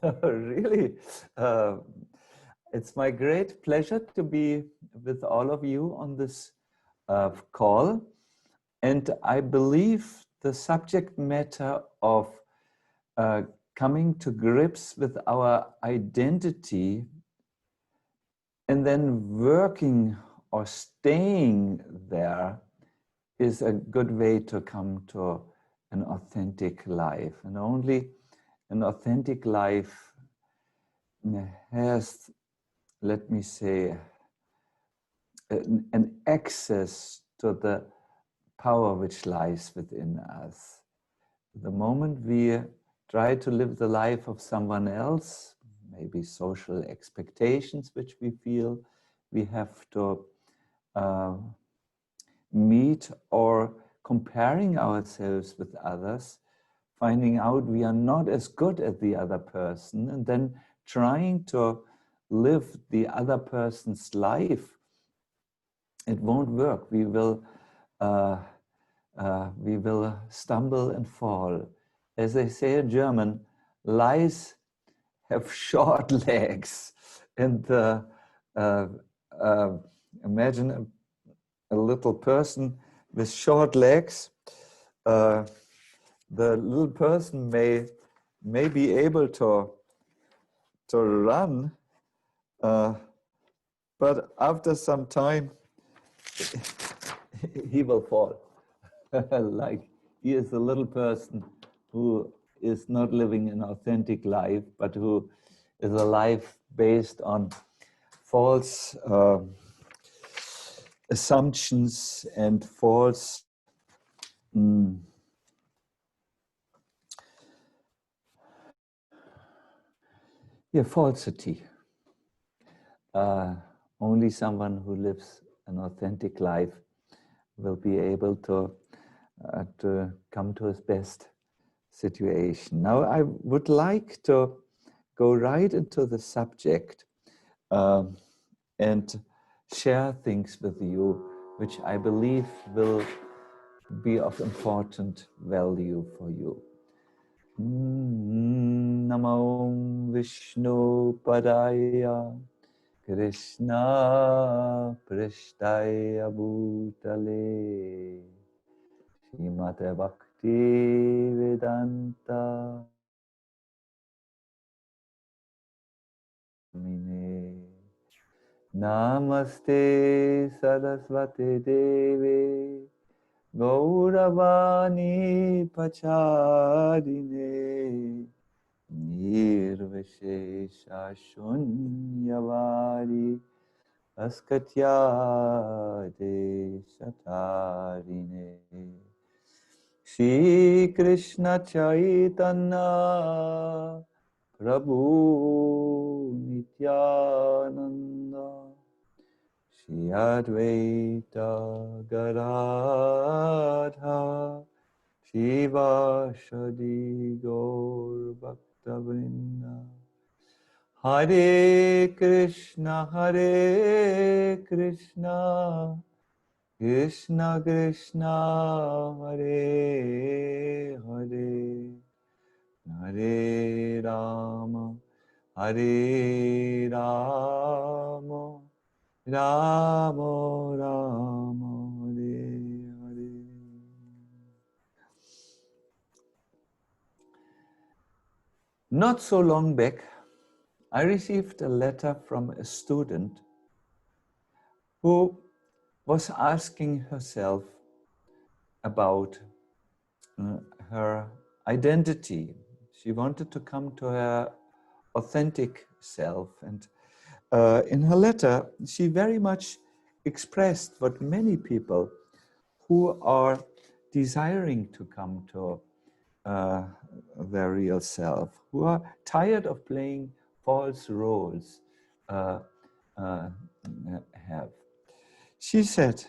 Really, uh, it's my great pleasure to be with all of you on this call. And I believe the subject matter of uh, coming to grips with our identity and then working or staying there is a good way to come to an authentic life. And only an authentic life has, let me say, an access to the power which lies within us. The moment we try to live the life of someone else, maybe social expectations which we feel we have to meet, or comparing ourselves with others, finding out we are not as good as the other person, and then trying to live the other person's life, it won't work. We will stumble and fall. As they say in German, lies have short legs. And imagine a little person with short legs. The little person may be able to run, but after some time he will fall. Like he is a little person who is not living an authentic life, but who is a life based on false assumptions and false falsity. Only someone who lives an authentic life will be able to come to his best situation. Now, I would like to go right into the subject and share things with you which I believe will be of important value for you. Namo Vishnu Padaya Krishna Prishtaya Bhutale Srimate Bhakti Vedanta Namaste Saraswati Devi Gauravani Pacharine Nirvishesha Shunyavadi Askatyade Satarine Shri Krishna Chaitanya Prabhu Nityananda Shri Advaita Gadadha Shivashadi Gaur Bhaktavrinda Hare Krishna Krishna Krishna Hare Hare Hare Rama Hare Rama Rama Rama Hare Hare. Not so long back, I received a letter from a student who was asking herself about her identity. She wanted to come to her authentic self, and in her letter, she very much expressed what many people who are desiring to come to their real self, who are tired of playing false roles, have. She said,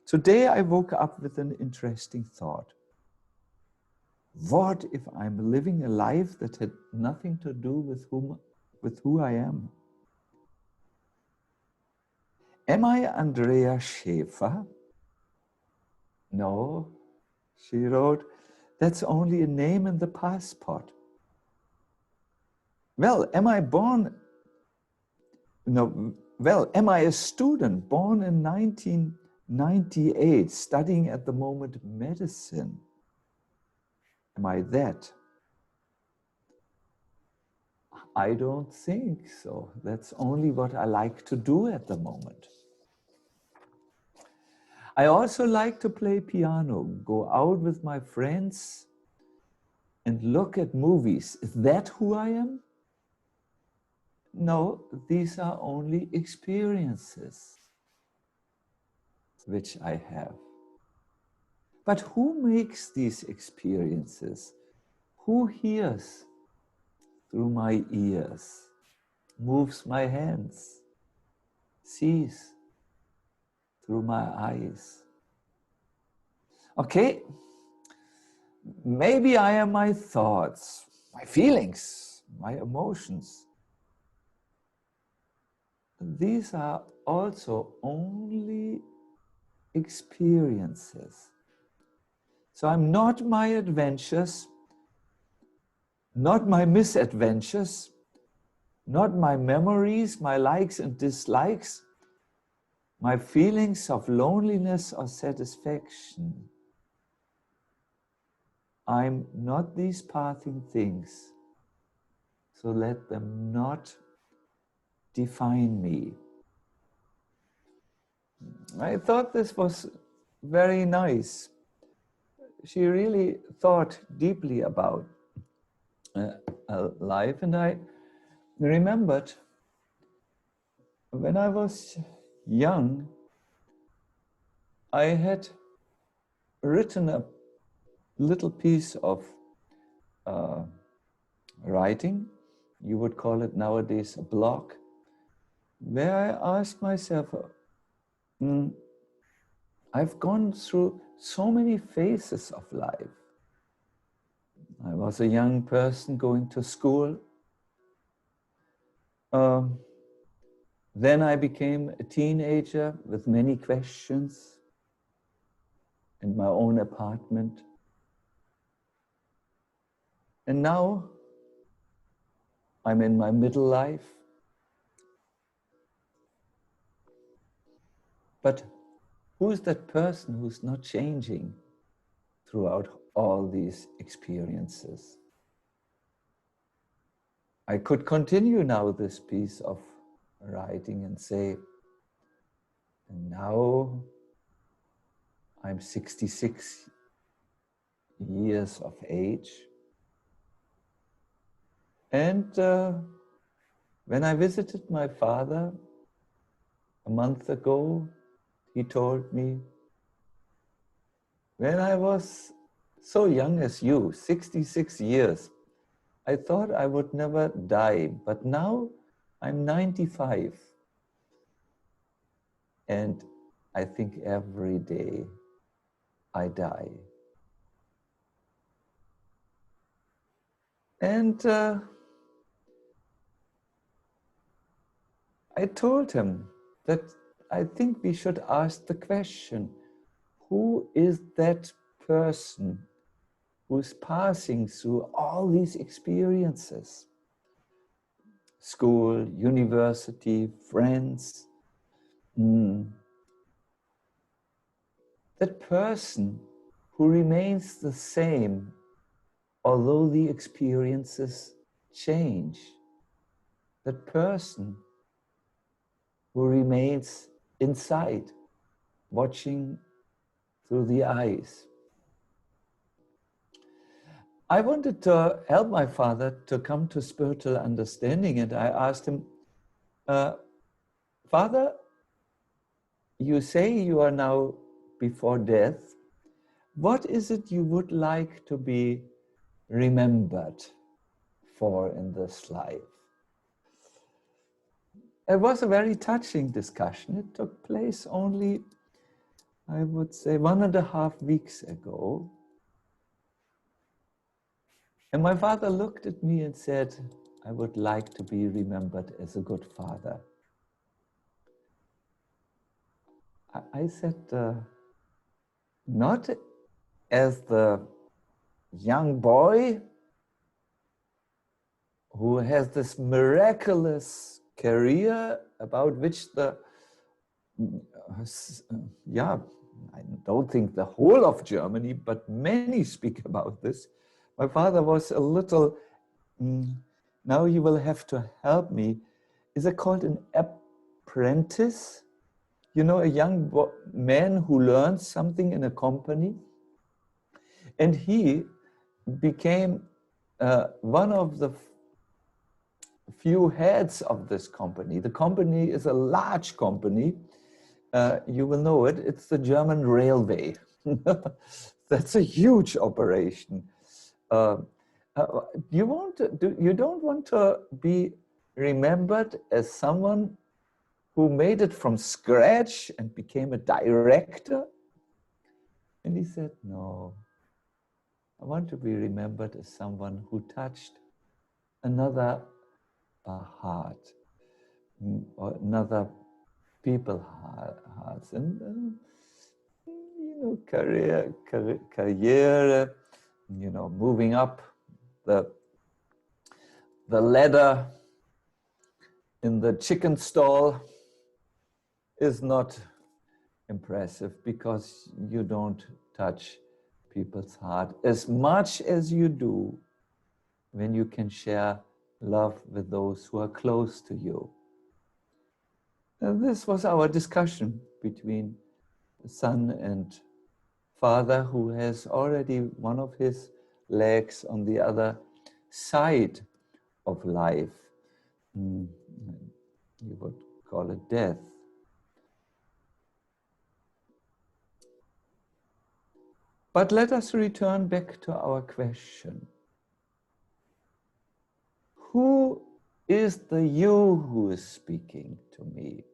today I woke up with an interesting thought. What if I'm living a life that had nothing to do with who I am? Am I Andrea Schäfer? No, she wrote, that's only a name in the passport. well, am I born, no, well, am I a student born in 1998, studying at the moment medicine? Am I that? I don't think so. That's only what I like to do at the moment. I also like to play piano, go out with my friends and look at movies. Is that who I am? No, these are only experiences which I have. But who makes these experiences? Who hears through my ears, moves my hands, sees through my eyes? Okay, maybe I am my thoughts, my feelings, my emotions. These are also only experiences. So I'm not my adventures, not my misadventures, not my memories, my likes and dislikes, my feelings of loneliness or satisfaction. I'm not these passing things, so let them not define me. I thought this was very nice. She really thought deeply about life, and I remembered when I was young, I had written a little piece of writing, you would call it nowadays a blog, where I asked myself, I've gone through so many phases of life. I was a young person going to school. Then I became a teenager with many questions in my own apartment. And now I'm in my middle life. But who's that person who's not changing throughout all these experiences? I could continue now this piece of writing and say, and now I'm 66 years of age. And when I visited my father a month ago, he told me, when I was so young as you, 66 years, I thought I would never die, but now I'm 95. And I think every day I die. And I told him that I think we should ask the question, who is that person who's passing through all these experiences? School, university, friends. That person who remains the same, although the experiences change. That person who remains inside, watching through the eyes. I wanted to help my father to come to spiritual understanding, and I asked him, Father, you say you are now before death. What is it you would like to be remembered for in this life? It was a very touching discussion. It took place only, I would say, 1.5 weeks ago. And my father looked at me and said, I would like to be remembered as a good father. I said, not as the young boy who has this miraculous career about which yeah, I don't think the whole of Germany, but many speak about this. My father was a little, now you will have to help me. Is it called an apprentice? You know, a young man who learns something in a company. And he became one of the few heads of this company. The company is a large company. You will know it. It's the German railway. That's a huge operation. You don't want to be remembered as someone who made it from scratch and became a director? And he said, no, I want to be remembered as someone who touched another heart, or another people's hearts. And, you know, career, you know, moving up the ladder in the chicken stall is not impressive, because you don't touch people's heart as much as you do when you can share love with those who are close to you. And this was our discussion between son and father, who has already one of his legs on the other side of life. You would call it death. But let us return back to our question. Who is the you who is speaking to me?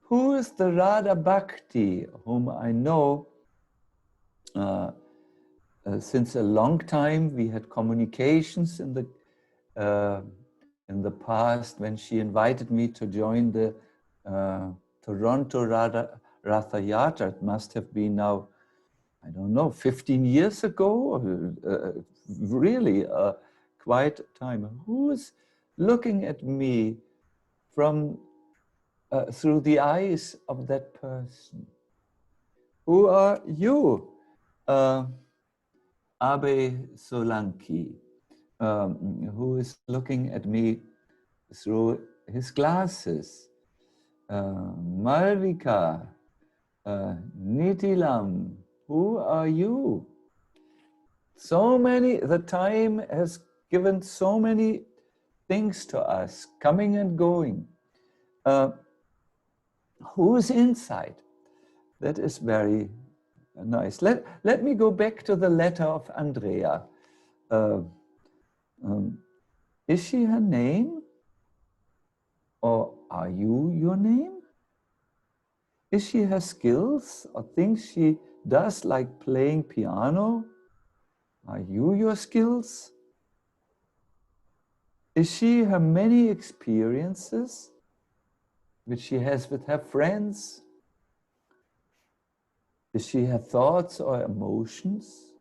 Who is the Radha Bhakti whom I know since a long time? We had communications in the past when she invited me to join the Toronto Ratha Yatra. It must have been now, I don't know, 15 years ago, really quite time. Who is looking at me from through the eyes of that person? Who are you, Abe Solanki, who is looking at me through his glasses? Malvika, Nitilam, who are you? So many, the time has given so many things to us, coming and going. Who's inside? That is very nice. Let me go back to the letter of Andrea. Is she her name? Or are you your name? Is she her skills or things she does, like playing piano? Are you your skills? Is she her many experiences which she has with her friends? Is she her thoughts or emotions?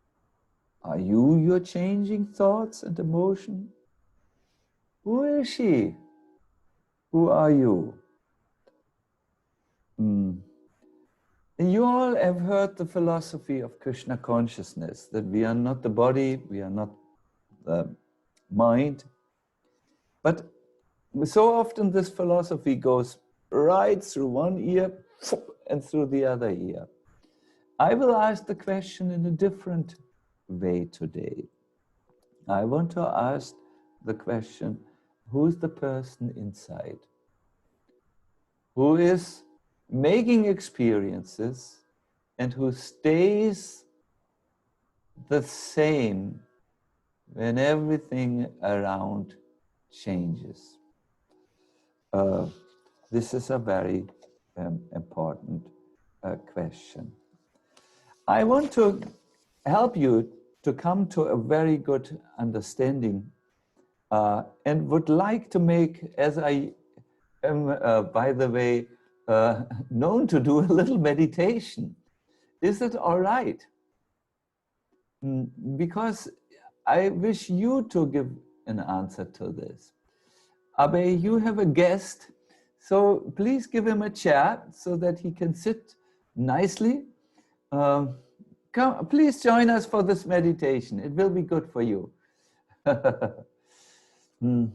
Are you your changing thoughts and emotion? Who is she? Who are you? And you all have heard the philosophy of Krishna consciousness, that we are not the body, we are not the mind. But so often this philosophy goes right through one ear and through the other ear. I will ask the question in a different way today. I want to ask the question, who's the person inside? Who is making experiences and who stays the same when everything around changes? This is a very important question. I want to help you to come to a very good understanding and would like to make, as I am, by the way, known to do a little meditation. Is it all right? Because I wish you to give an answer to this. Abe, you have a guest, so please give him a chair so that he can sit nicely. Please join us for this meditation. It will be good for you. Hmm.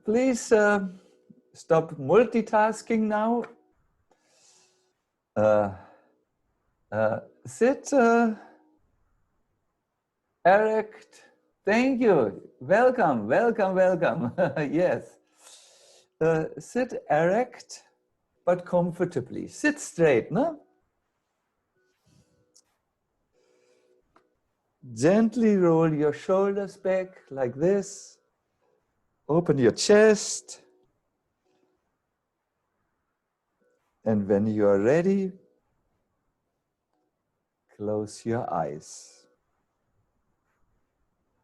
Please stop multitasking now. Sit erect. Thank you. Welcome, welcome, welcome. Yes. Sit erect, but comfortably. Sit straight, no? Gently roll your shoulders back like this. Open your chest. And when you are ready, close your eyes.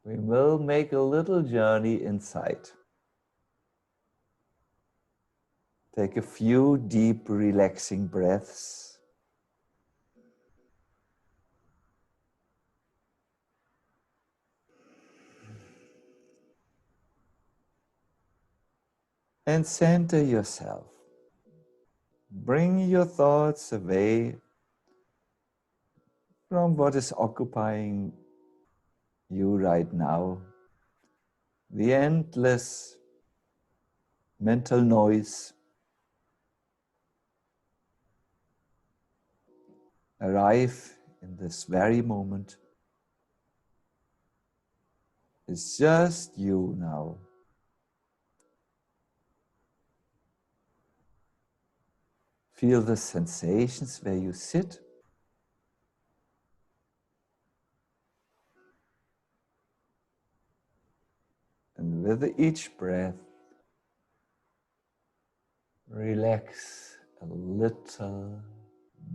We will make a little journey inside. Take a few deep, relaxing breaths. And center yourself. Bring your thoughts away from what is occupying you right now. The endless mental noise. Arrive in this very moment. It's just you now. Feel the sensations where you sit. And with each breath, relax a little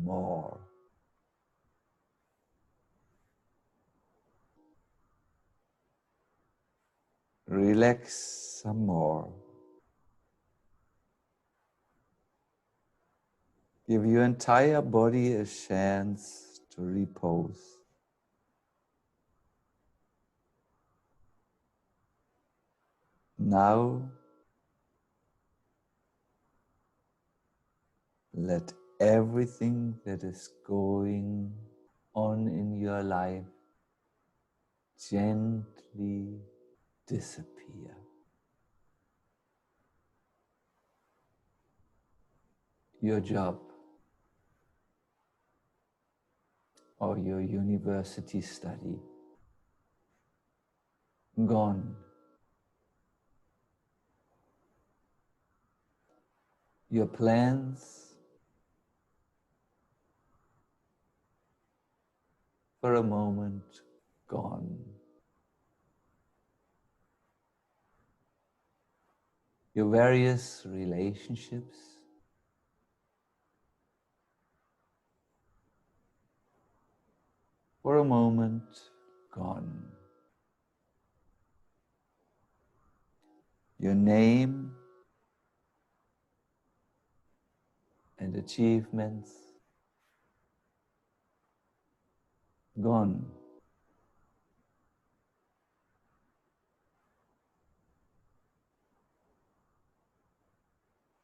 more. Relax some more. Give your entire body a chance to repose. Now, let everything that is going on in your life gently disappear. Your job or your university study, gone. Your plans for a moment, gone. Your various relationships, for a moment, gone. Your name and achievements, gone.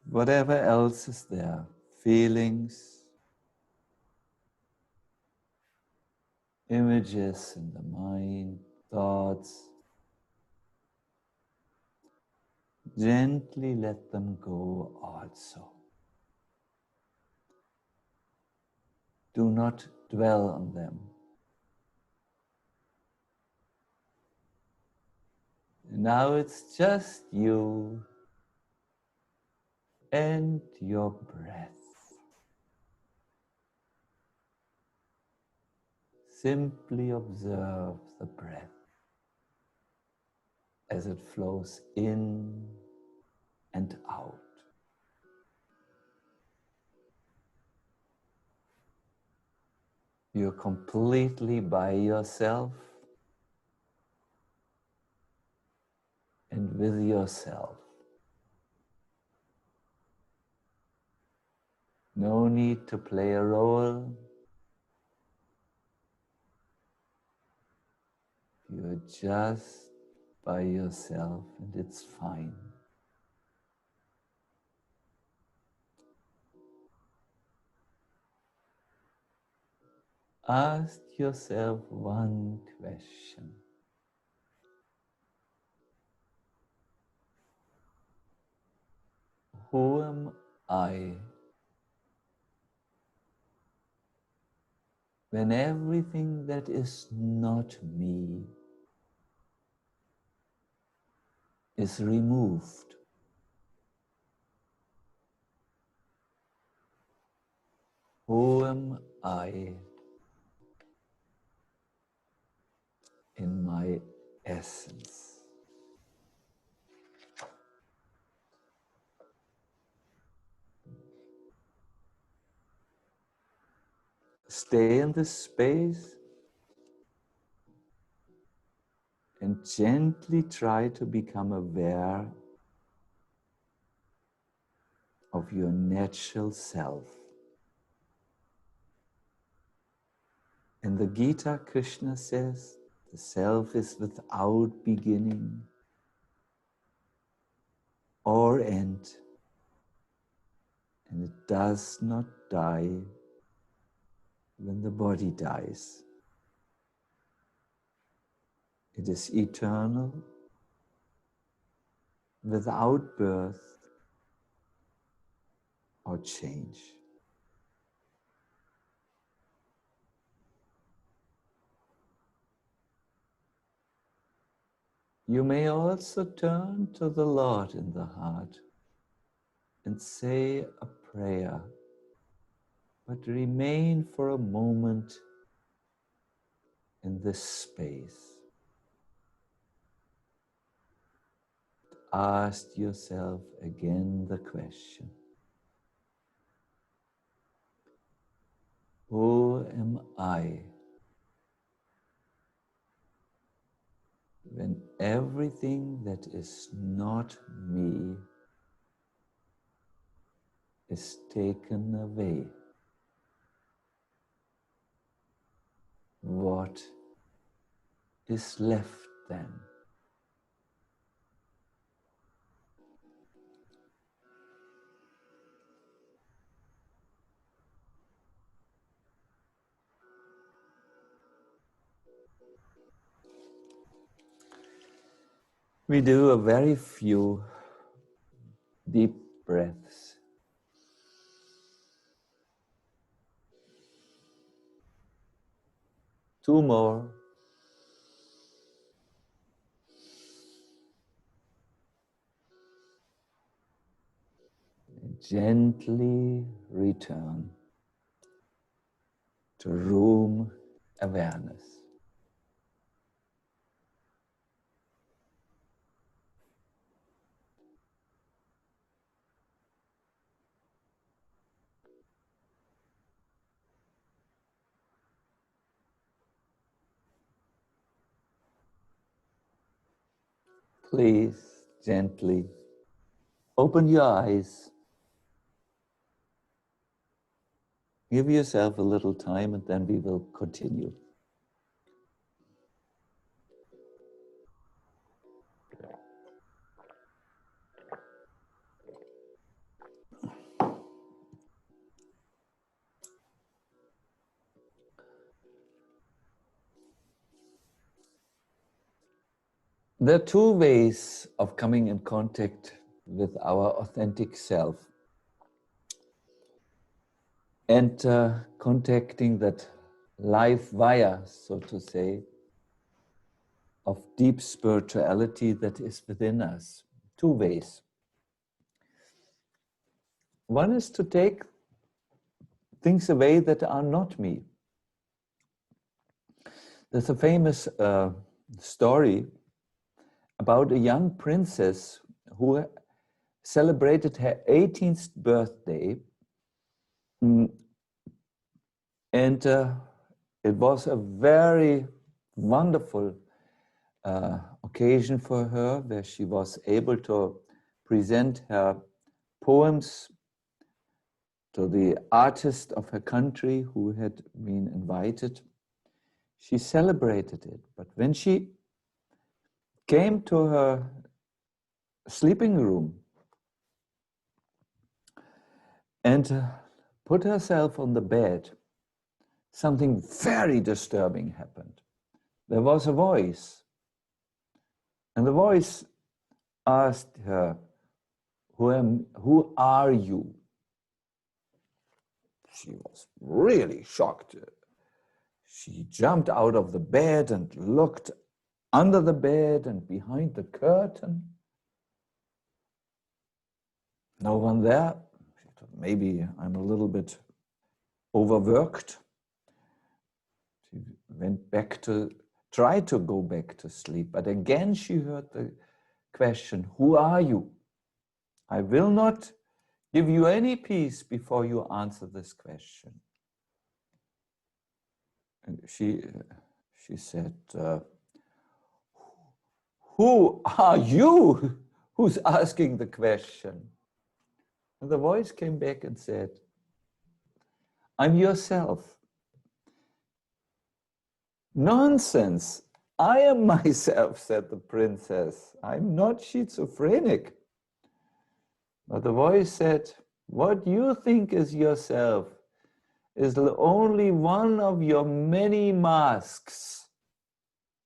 Whatever else is there, feelings, images in the mind, thoughts, gently let them go also. Do not dwell on them. Now it's just you and your breath. Simply observe the breath as it flows in and out. You're completely by yourself and with yourself. No need to play a role. You're just by yourself and it's fine. Ask yourself one question. Who am I when everything that is not me is removed? Who am I in my essence? Stay in this space and gently try to become aware of your natural self. In the Gita, Krishna says, the self is without beginning or end, and it does not die when the body dies. It is eternal, without birth or change. You may also turn to the Lord in the heart and say a prayer, but remain for a moment in this space. Ask yourself again the question, who am I when everything that is not me is taken away? What is left then? We do a very few deep breaths. Two more. And gently return to room awareness. Please gently open your eyes. Give yourself a little time and then we will continue. There are two ways of coming in contact with our authentic self and contacting that life via, so to say, of deep spirituality that is within us. Two ways. One is to take things away that are not me. There's a famous story about a young princess who celebrated her 18th birthday, and it was a very wonderful occasion for her, where she was able to present her poems to the artist of her country who had been invited. She celebrated it, but when she came to her sleeping room and put herself on the bed, something very disturbing happened. There was a voice, and the voice asked her, who are you? She was really shocked. She jumped out of the bed and looked under the bed and behind the curtain. No one there. She thought, maybe I'm a little bit overworked. She went back to, tried to go back to sleep, but again she heard the question, who are you? I will not give you any peace before you answer this question. And she said, who are you who's asking the question? And the voice came back and said, I'm yourself. Nonsense. I am myself, said the princess. I'm not schizophrenic. But the voice said, what you think is yourself is only one of your many masks.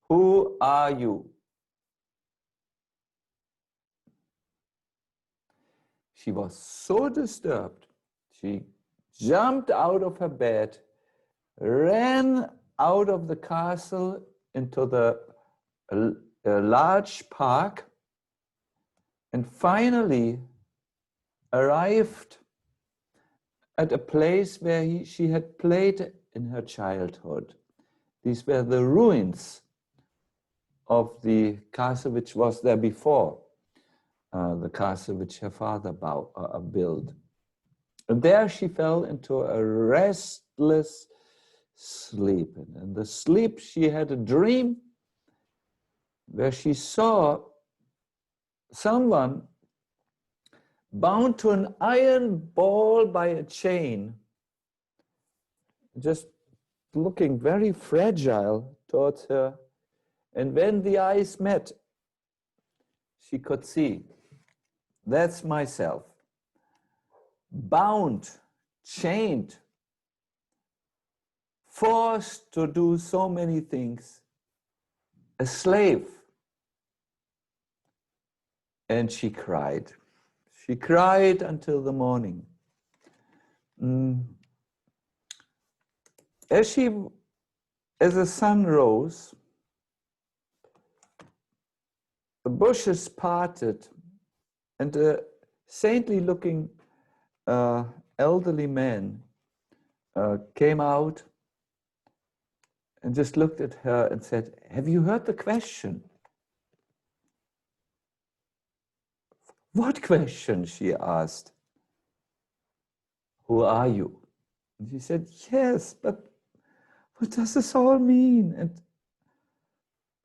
Who are you? She was so disturbed. She jumped out of her bed, ran out of the castle into the large park, and finally arrived at a place where she had played in her childhood. These were the ruins of the castle which was there before, the castle which her father built. And there she fell into a restless sleep. And in the sleep she had a dream where she saw someone bound to an iron ball by a chain, just looking very fragile towards her. And when the eyes met, she could see, that's myself, bound, chained, forced to do so many things, a slave. And she cried. She cried until the morning. As the sun rose, the bushes parted and a saintly looking elderly man came out and just looked at her and said, have you heard the question? What question? She asked. Who are you? And she said, yes, but what does this all mean? And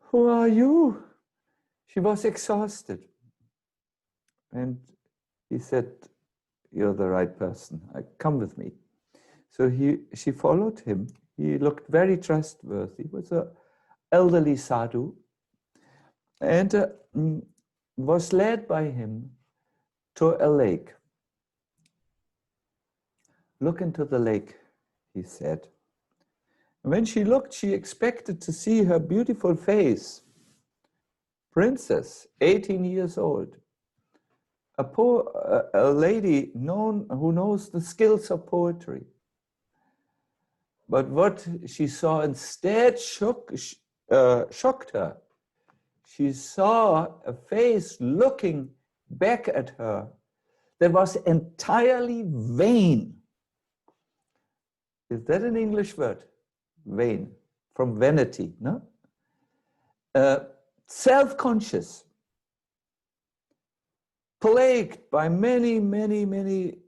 who are you? She was exhausted. And he said, you're the right person. Come with me. So she followed him. He looked very trustworthy. He was an elderly sadhu. And was led by him to a lake. Look into the lake, he said. And when she looked, she expected to see her beautiful face. Princess, 18 years old. A lady who knows the skills of poetry. But what she saw instead shocked her. She saw a face looking back at her that was entirely vain. Is that an English word? Vain, from vanity, no? Self-conscious, plagued by many, many, many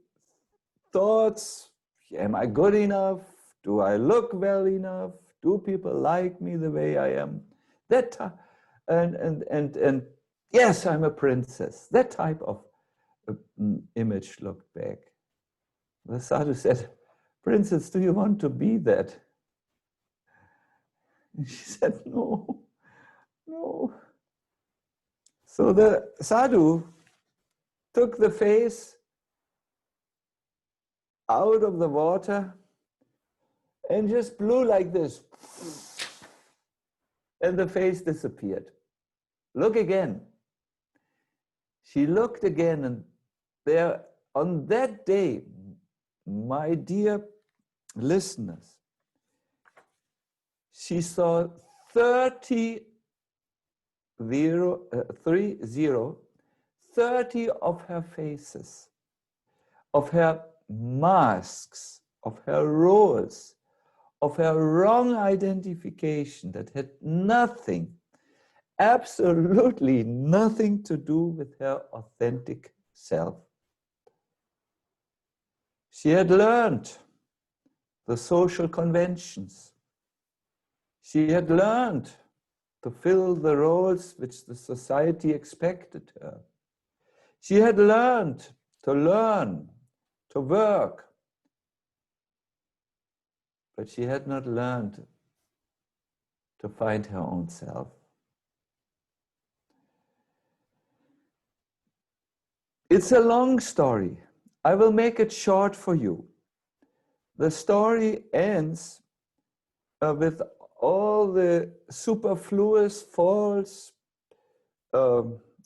thoughts. Am I good enough? Do I look well enough? Do people like me the way I am? That and yes, I'm a princess. That type of image looked back. The sadhu said, Princess, do you want to be that? And she said, no, no. So the sadhu took the face out of the water and just blew like this. And the face disappeared. Look again. She looked again, and there, on that day, my dear listeners, she saw 30 of her faces, of her masks, of her roles, of her wrong identification that had nothing, absolutely nothing to do with her authentic self. She had learned the social conventions. She had learned to fill the roles which the society expected her. She had learned, to work, but she had not learned to find her own self. It's a long story. I will make it short for you. The story ends with all the superfluous, false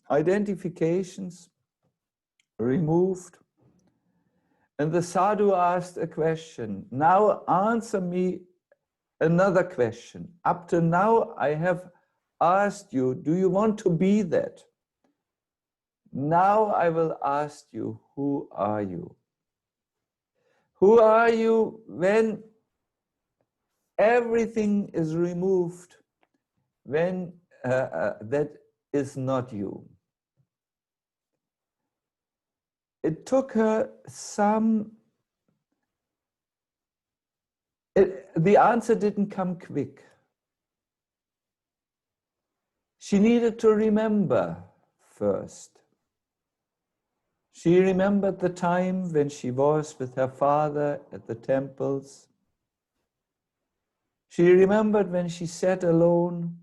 identifications removed. And the sadhu asked a question. Now answer me another question. Up to now, I have asked you, do you want to be that? Now I will ask you, who are you? Who are you when everything is removed, when that is not you? It took her the answer didn't come quick. She needed to remember first. She remembered the time when she was with her father at the temples. She remembered when she sat alone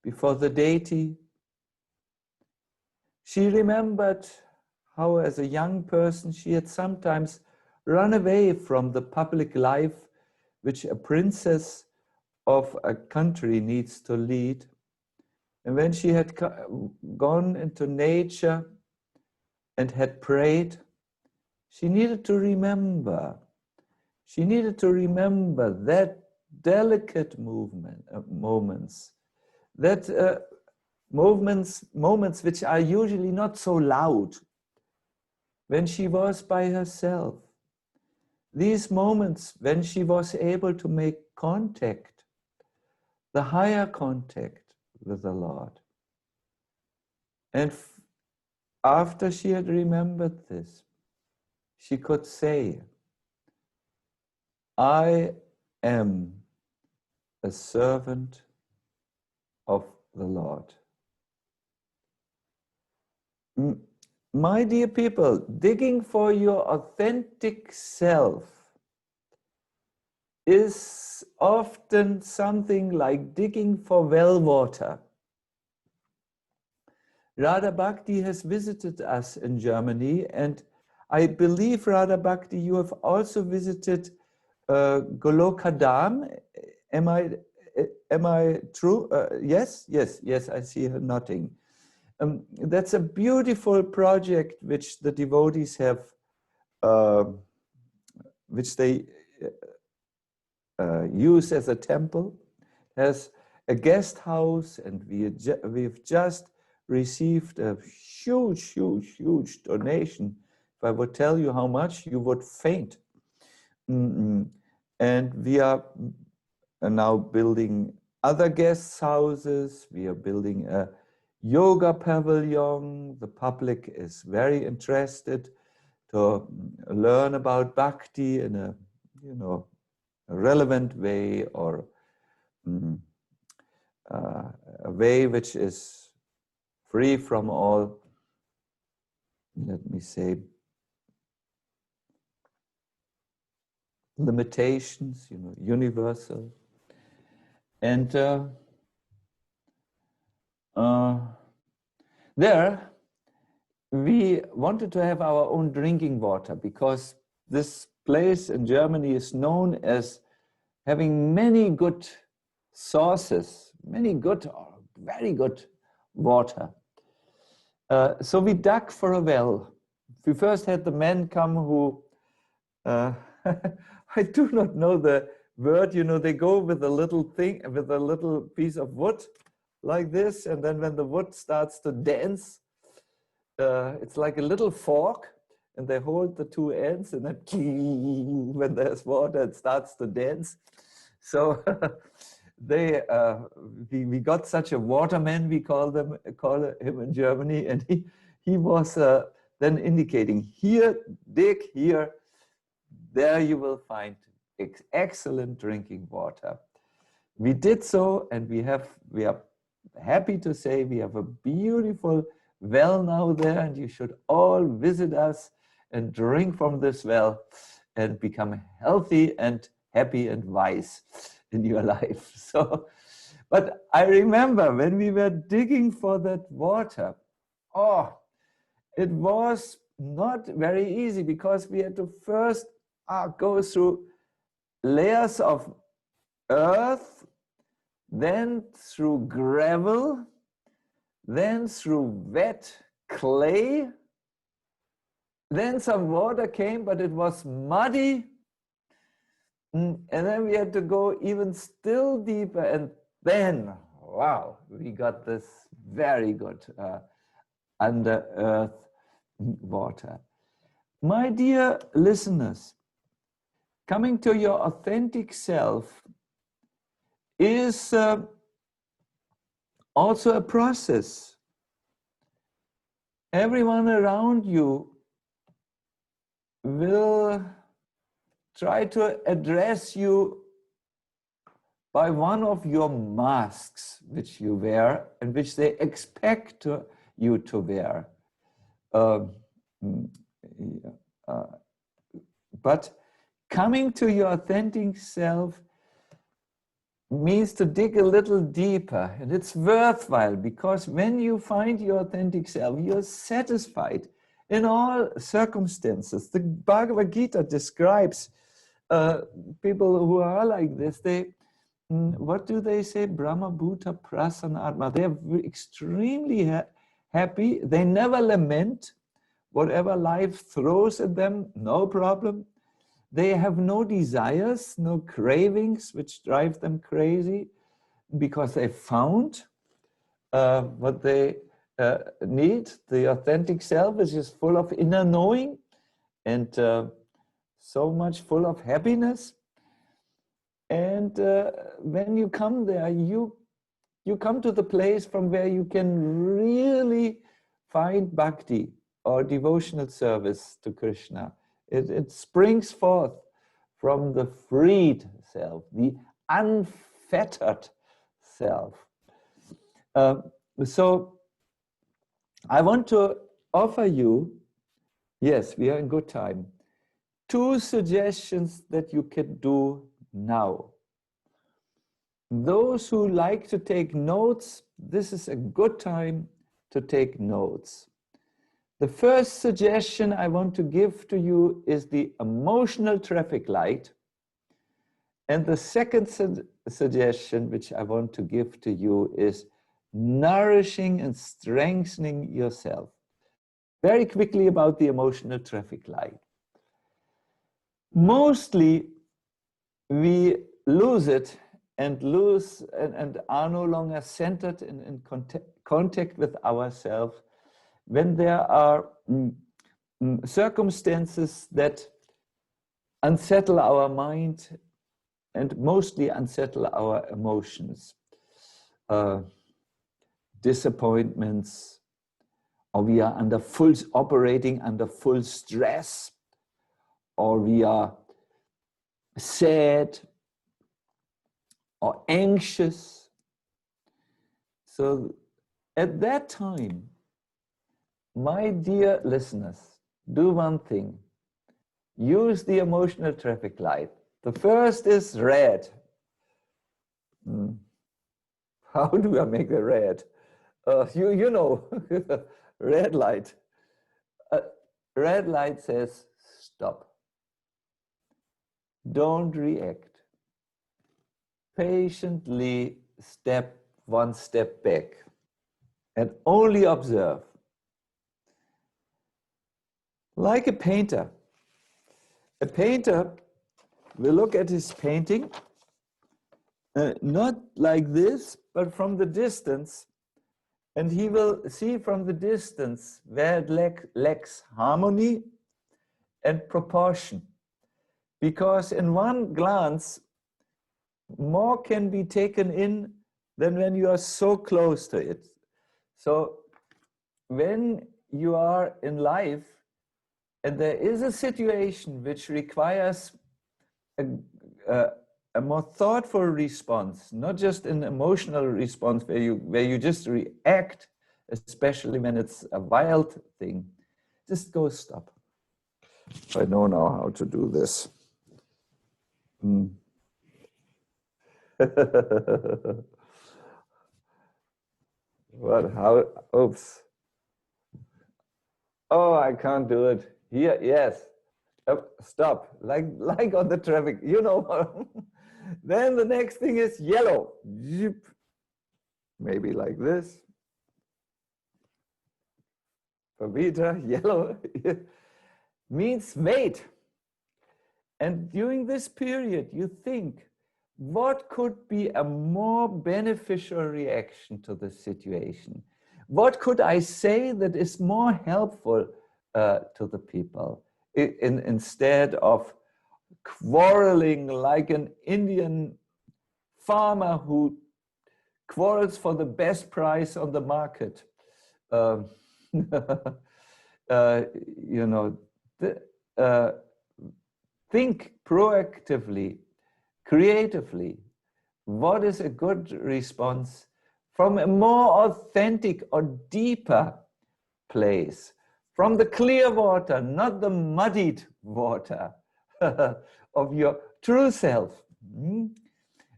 before the deity. She remembered how, as a young person, she had sometimes run away from the public life which a princess of a country needs to lead. And when she had gone into nature and had prayed, she needed to remember. She needed to remember that delicate moments, that moments which are usually not so loud, when she was by herself. These moments when she was able to make contact, the higher contact with the Lord. And after she had remembered this, she could say, I am a servant of the Lord. My dear people, digging for your authentic self is often something like digging for well water. Radha Bhakti has visited us in Germany, and I believe, Radha Bhakti, you have also visited Goloka Dham. Am I true? Yes, I see her nodding. That's a beautiful project which the devotees have, which they use as a temple, has a guest house, and we've just received a huge donation. If I would tell you how much, you would faint. And we are now building other guest houses. We are building a yoga pavilion. The public is very interested to learn about bhakti in a, a relevant way, or a way which is free from all, let me say, limitations, universal. And There, we wanted to have our own drinking water because this place in Germany is known as having many good sources, many good, very good water. So we dug for a well. We first had the men come who, I do not know the word, you know, they go with a little thing, with a little piece of wood like this, and then when the wood starts to dance, it's like a little fork, and they hold the two ends, and then when there's water, it starts to dance. So we got such a waterman, we call him in Germany, and he was then indicating, here, dig here, there you will find excellent drinking water. We did so, and we are happy to say we have a beautiful well now there, and you should all visit us and drink from this well and become healthy and happy and wise in your life. So, but I remember when we were digging for that water, oh, it was not very easy because we had to first go through layers of earth, then through gravel, then through wet clay, then some water came, but it was muddy, and then we had to go even still deeper, and then, wow, we got this very good under earth water. My dear listeners, coming to your authentic self is also a process. Everyone around you will try to address you by one of your masks which you wear and which they expect you to wear. But coming to your authentic self means to dig a little deeper, and it's worthwhile because when you find your authentic self, you're satisfied in all circumstances. The Bhagavad Gita describes people who are like this. They, what do they say? Brahma Bhuta Prasanna Atma. They're extremely happy. They never lament. Whatever life throws at them, no problem. They have no desires, no cravings, which drive them crazy, because they found what they need, the authentic self, which is full of inner knowing and so much full of happiness. And when you come there, you come to the place from where you can really find bhakti or devotional service to Krishna. It springs forth from the freed self, the unfettered self. So I want to offer you, yes, we are in good time, 2 suggestions that you can do now. Those who like to take notes, this is a good time to take notes. The first suggestion I want to give to you is the emotional traffic light. And the second suggestion which I want to give to you is nourishing and strengthening yourself. Very quickly about the emotional traffic light. Mostly we lose it and are no longer centered in contact with ourselves when there are circumstances that unsettle our mind and mostly unsettle our emotions. Disappointments, or we are operating under full stress, or we are sad or anxious. So at that time, my dear listeners, do one thing. Use the emotional traffic light. The first is red. How do I make it red? You know, red light. Red light says stop. Don't react. Patiently step one step back and only observe. Like a painter. A painter will look at his painting, not like this, but from the distance, and he will see from the distance where it lacks harmony and proportion. Because in one glance, more can be taken in than when you are so close to it. So when you are in life and there is a situation which requires a more thoughtful response, not just an emotional response where you just react, especially when it's a wild thing, just go stop. I know now how to do this. What? How? Oops. Oh, I can't do it. Here, yes. Stop. Like on the traffic, you know. Then the next thing is yellow. Maybe like this. Pavita, yellow, means wait. And during this period, you think, what could be a more beneficial reaction to the situation? What could I say that is more helpful to the people instead of quarreling like an Indian farmer who quarrels for the best price on the market? You know, think proactively, creatively. What is a good response from a more authentic or deeper place? From the clear water, not the muddied water of your true self.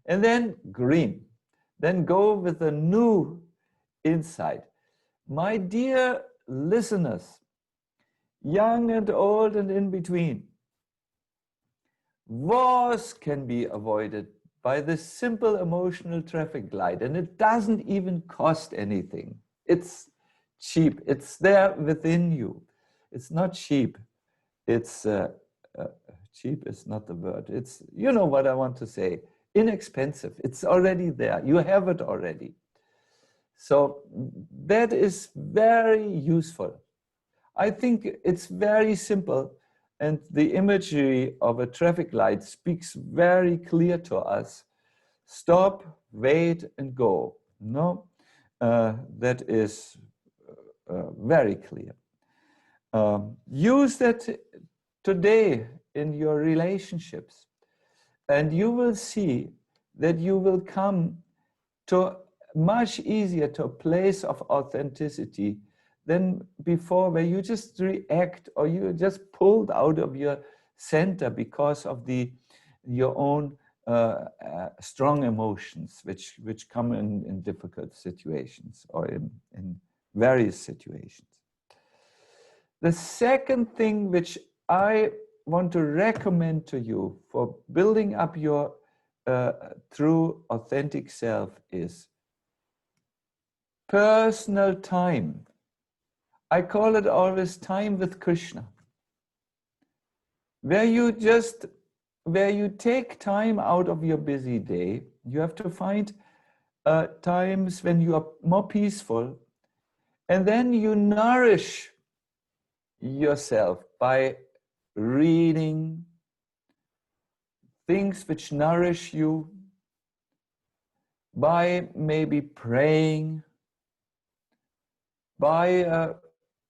And then green. Then go with a new insight. My dear listeners, young and old and in between, wars can be avoided by this simple emotional traffic light, and it doesn't even cost anything. It's cheap. It's there within you. It's not cheap. It's cheap is not the word. It's, you know what I want to say, inexpensive. It's already there. You have it already. So that is very useful. I think it's very simple, and the imagery of a traffic light speaks very clear to us. Stop, wait, and go. No, that is very clear. Use that today in your relationships, and you will see that you will come to much easier to a place of authenticity than before, where you just react or you just pulled out of your center because of your own strong emotions, which come in difficult situations or in various situations. The second thing which I want to recommend to you for building up your true authentic self is personal time. I call it always time with Krishna, where you take time out of your busy day. You have to find times when you are more peaceful, and then you nourish yourself by reading things which nourish you, by maybe praying, by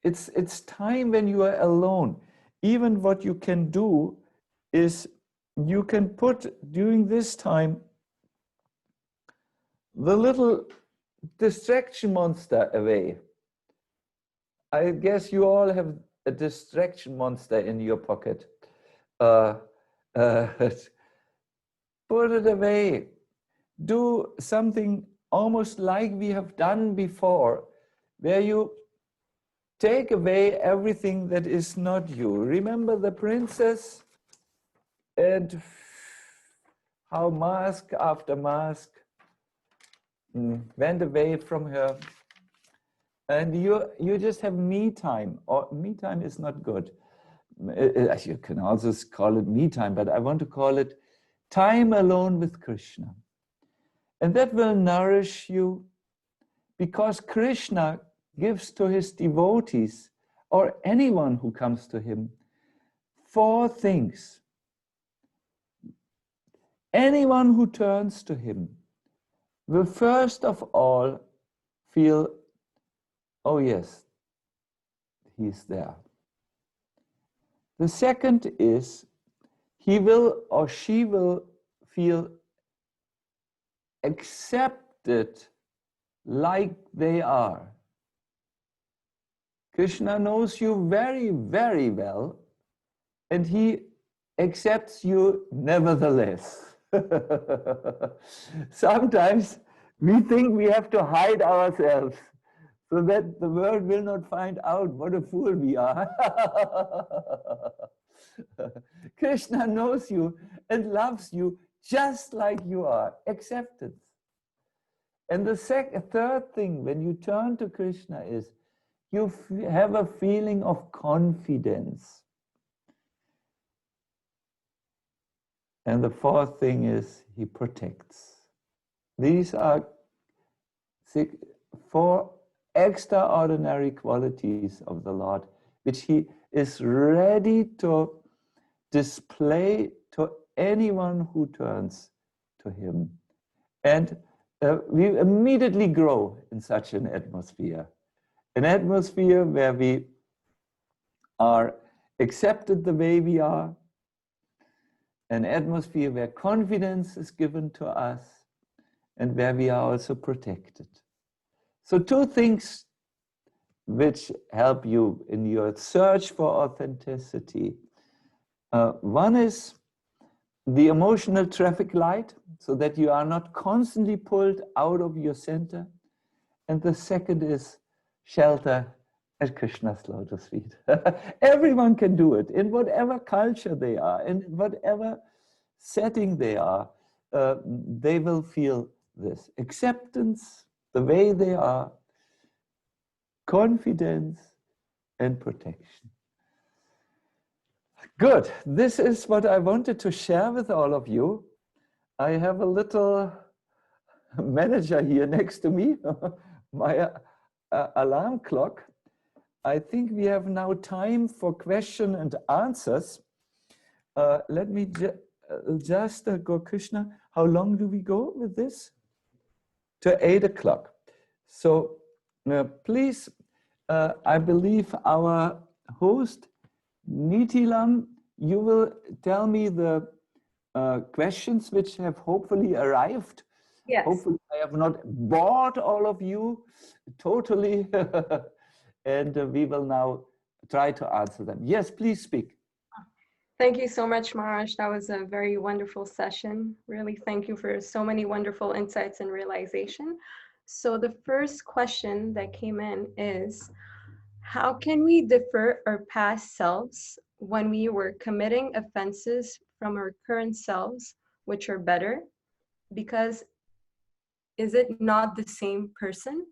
it's time when you are alone. Even what you can do is you can put during this time the little distraction monster away. I guess you all have a distraction monster in your pocket. Put it away. Do something almost like we have done before, where you take away everything that is not you. Remember the princess and how mask after mask went away from her. And you just have me time, or me time is not good. You can also call it me time, but I want to call it time alone with Krishna. And that will nourish you, because Krishna gives to his devotees, or anyone who comes to him, 4 things. Anyone who turns to him will first of all feel, oh yes, he's there. The second is, he will or she will feel accepted like they are. Krishna knows you very, very well, and he accepts you nevertheless. Sometimes we think we have to hide ourselves so that the world will not find out what a fool we are. Krishna knows you and loves you just like you are. Acceptance. And the third thing, when you turn to Krishna, is you have a feeling of confidence. And the fourth thing is he protects. These are 4 extraordinary qualities of the Lord, which he is ready to display to anyone who turns to him. And we immediately grow in such an atmosphere where we are accepted the way we are, an atmosphere where confidence is given to us, and where we are also protected. So 2 things which help you in your search for authenticity. One is the emotional traffic light, so that you are not constantly pulled out of your center. And the second is shelter at Krishna's lotus feet. Everyone can do it, in whatever culture they are, in whatever setting they are. They will feel this acceptance, the way they are, confidence, and protection. Good. This is what I wanted to share with all of you. I have a little manager here next to me, my alarm clock. I think we have now time for question and answers. Let me just go, Krishna. How long do we go with this? To 8 o'clock. So please, I believe our host, Nitilam, you will tell me the questions which have hopefully arrived. Yes. Hopefully I have not bored all of you totally. And we will now try to answer them. Yes, please speak. Thank you so much, Maharaj. That was a very wonderful session. Really, thank you for so many wonderful insights and realization. So the first question that came in is, how can we differ our past selves when we were committing offenses from our current selves, which are better? Because is it not the same person?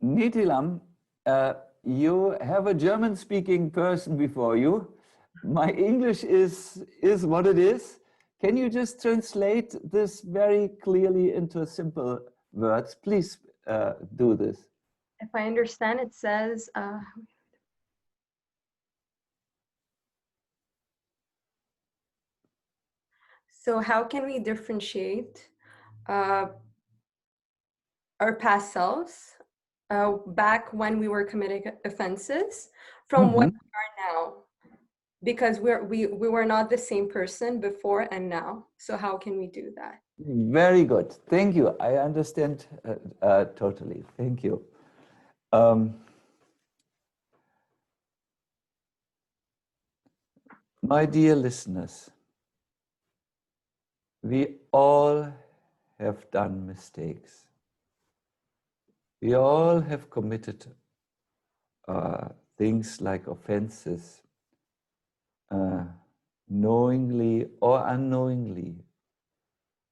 Nitilam, you have a German-speaking person before you. My English is what it is. Can you just translate this very clearly into simple words? Please do this. If I understand, it says, so how can we differentiate our past selves back when we were committing offenses from what we are now? Because we were not the same person before and now. So how can we do that? Very good. Thank you. I understand totally. Thank you. My dear listeners, we all have done mistakes. We all have committed things like offenses, knowingly or unknowingly,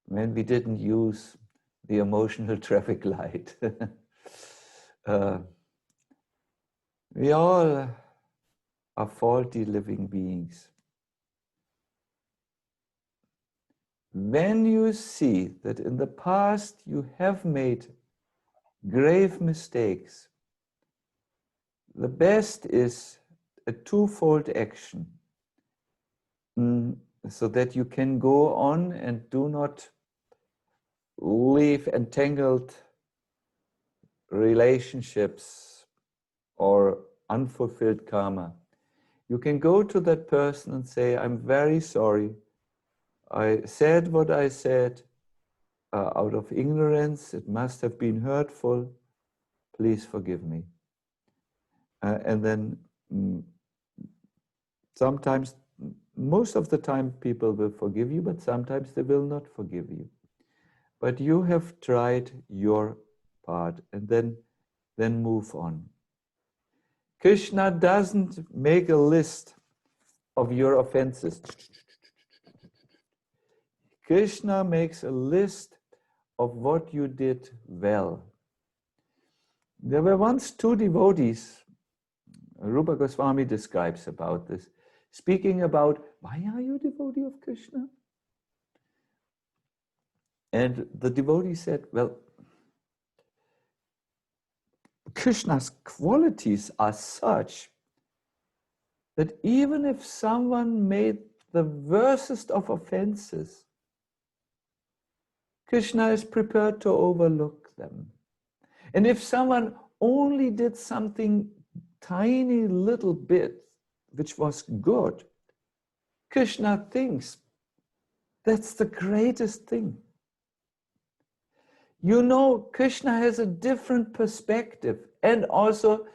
when we didn't use the emotional traffic light. We all are faulty living beings. When you see that in the past you have made grave mistakes, the best is a twofold action, so that you can go on and do not leave entangled relationships or unfulfilled karma. You can go to that person and say, I'm very sorry. I said what I said out of ignorance. It must have been hurtful. Please forgive me. And then sometimes, most of the time, people will forgive you, but sometimes they will not forgive you. But you have tried your part, and then move on. Krishna doesn't make a list of your offenses. Krishna makes a list of what you did well. There were once two devotees, Rupa Goswami describes about this, speaking about, why are you a devotee of Krishna? And the devotee said, well, Krishna's qualities are such that even if someone made the worstest of offenses, Krishna is prepared to overlook them. And if someone only did something tiny little bit, which was good, Krishna thinks that's the greatest thing. You know, Krishna has a different perspective, and also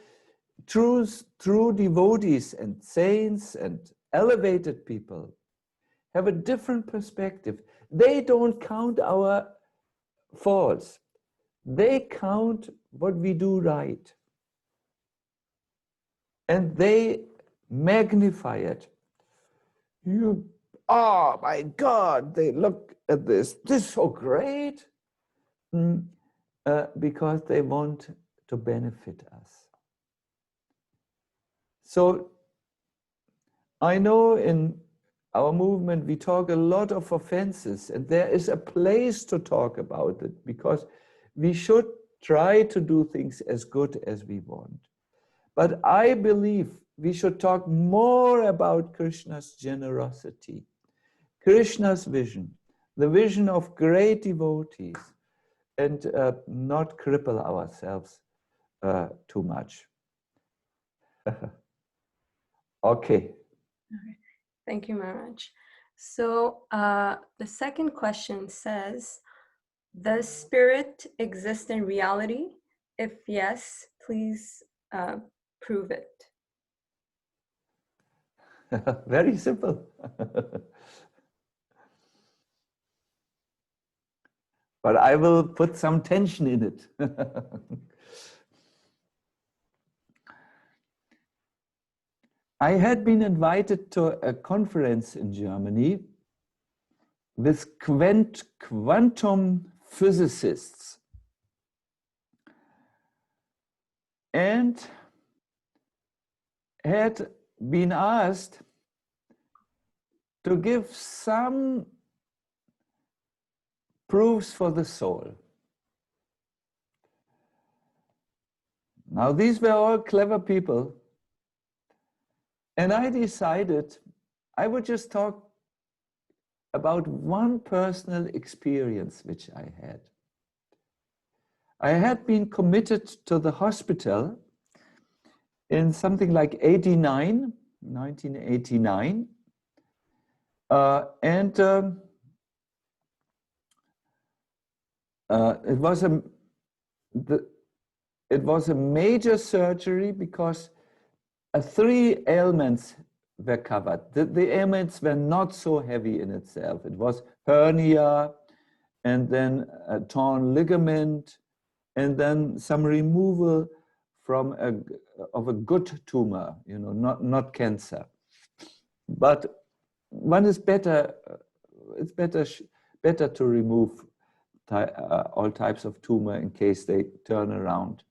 true devotees and saints and elevated people have a different perspective. They don't count our faults. They count what we do right. And they magnify it. Oh my God, they look at this. This is so great. Because they want to benefit us. So I know in our movement we talk a lot of offenses, and there is a place to talk about it, because we should try to do things as good as we want. But I believe we should talk more about Krishna's generosity, Krishna's vision, the vision of great devotees, and not cripple ourselves too much. Okay. Thank you, Maharaj. So the second question says, does spirit exist in reality? If yes, please prove it. Very simple. But I will put some tension in it. I had been invited to a conference in Germany with quantum physicists. And had been asked to give some proofs for the soul. Now, these were all clever people. And I decided I would just talk about one personal experience which I had. I had been committed to the hospital in something like 1989. It was a major surgery because 3 ailments were covered. The ailments were not so heavy in itself. It was hernia, and then a torn ligament, and then some removal from of a good tumor, you know, not cancer. But one is better, it's better to remove all types of tumor in case they turn around.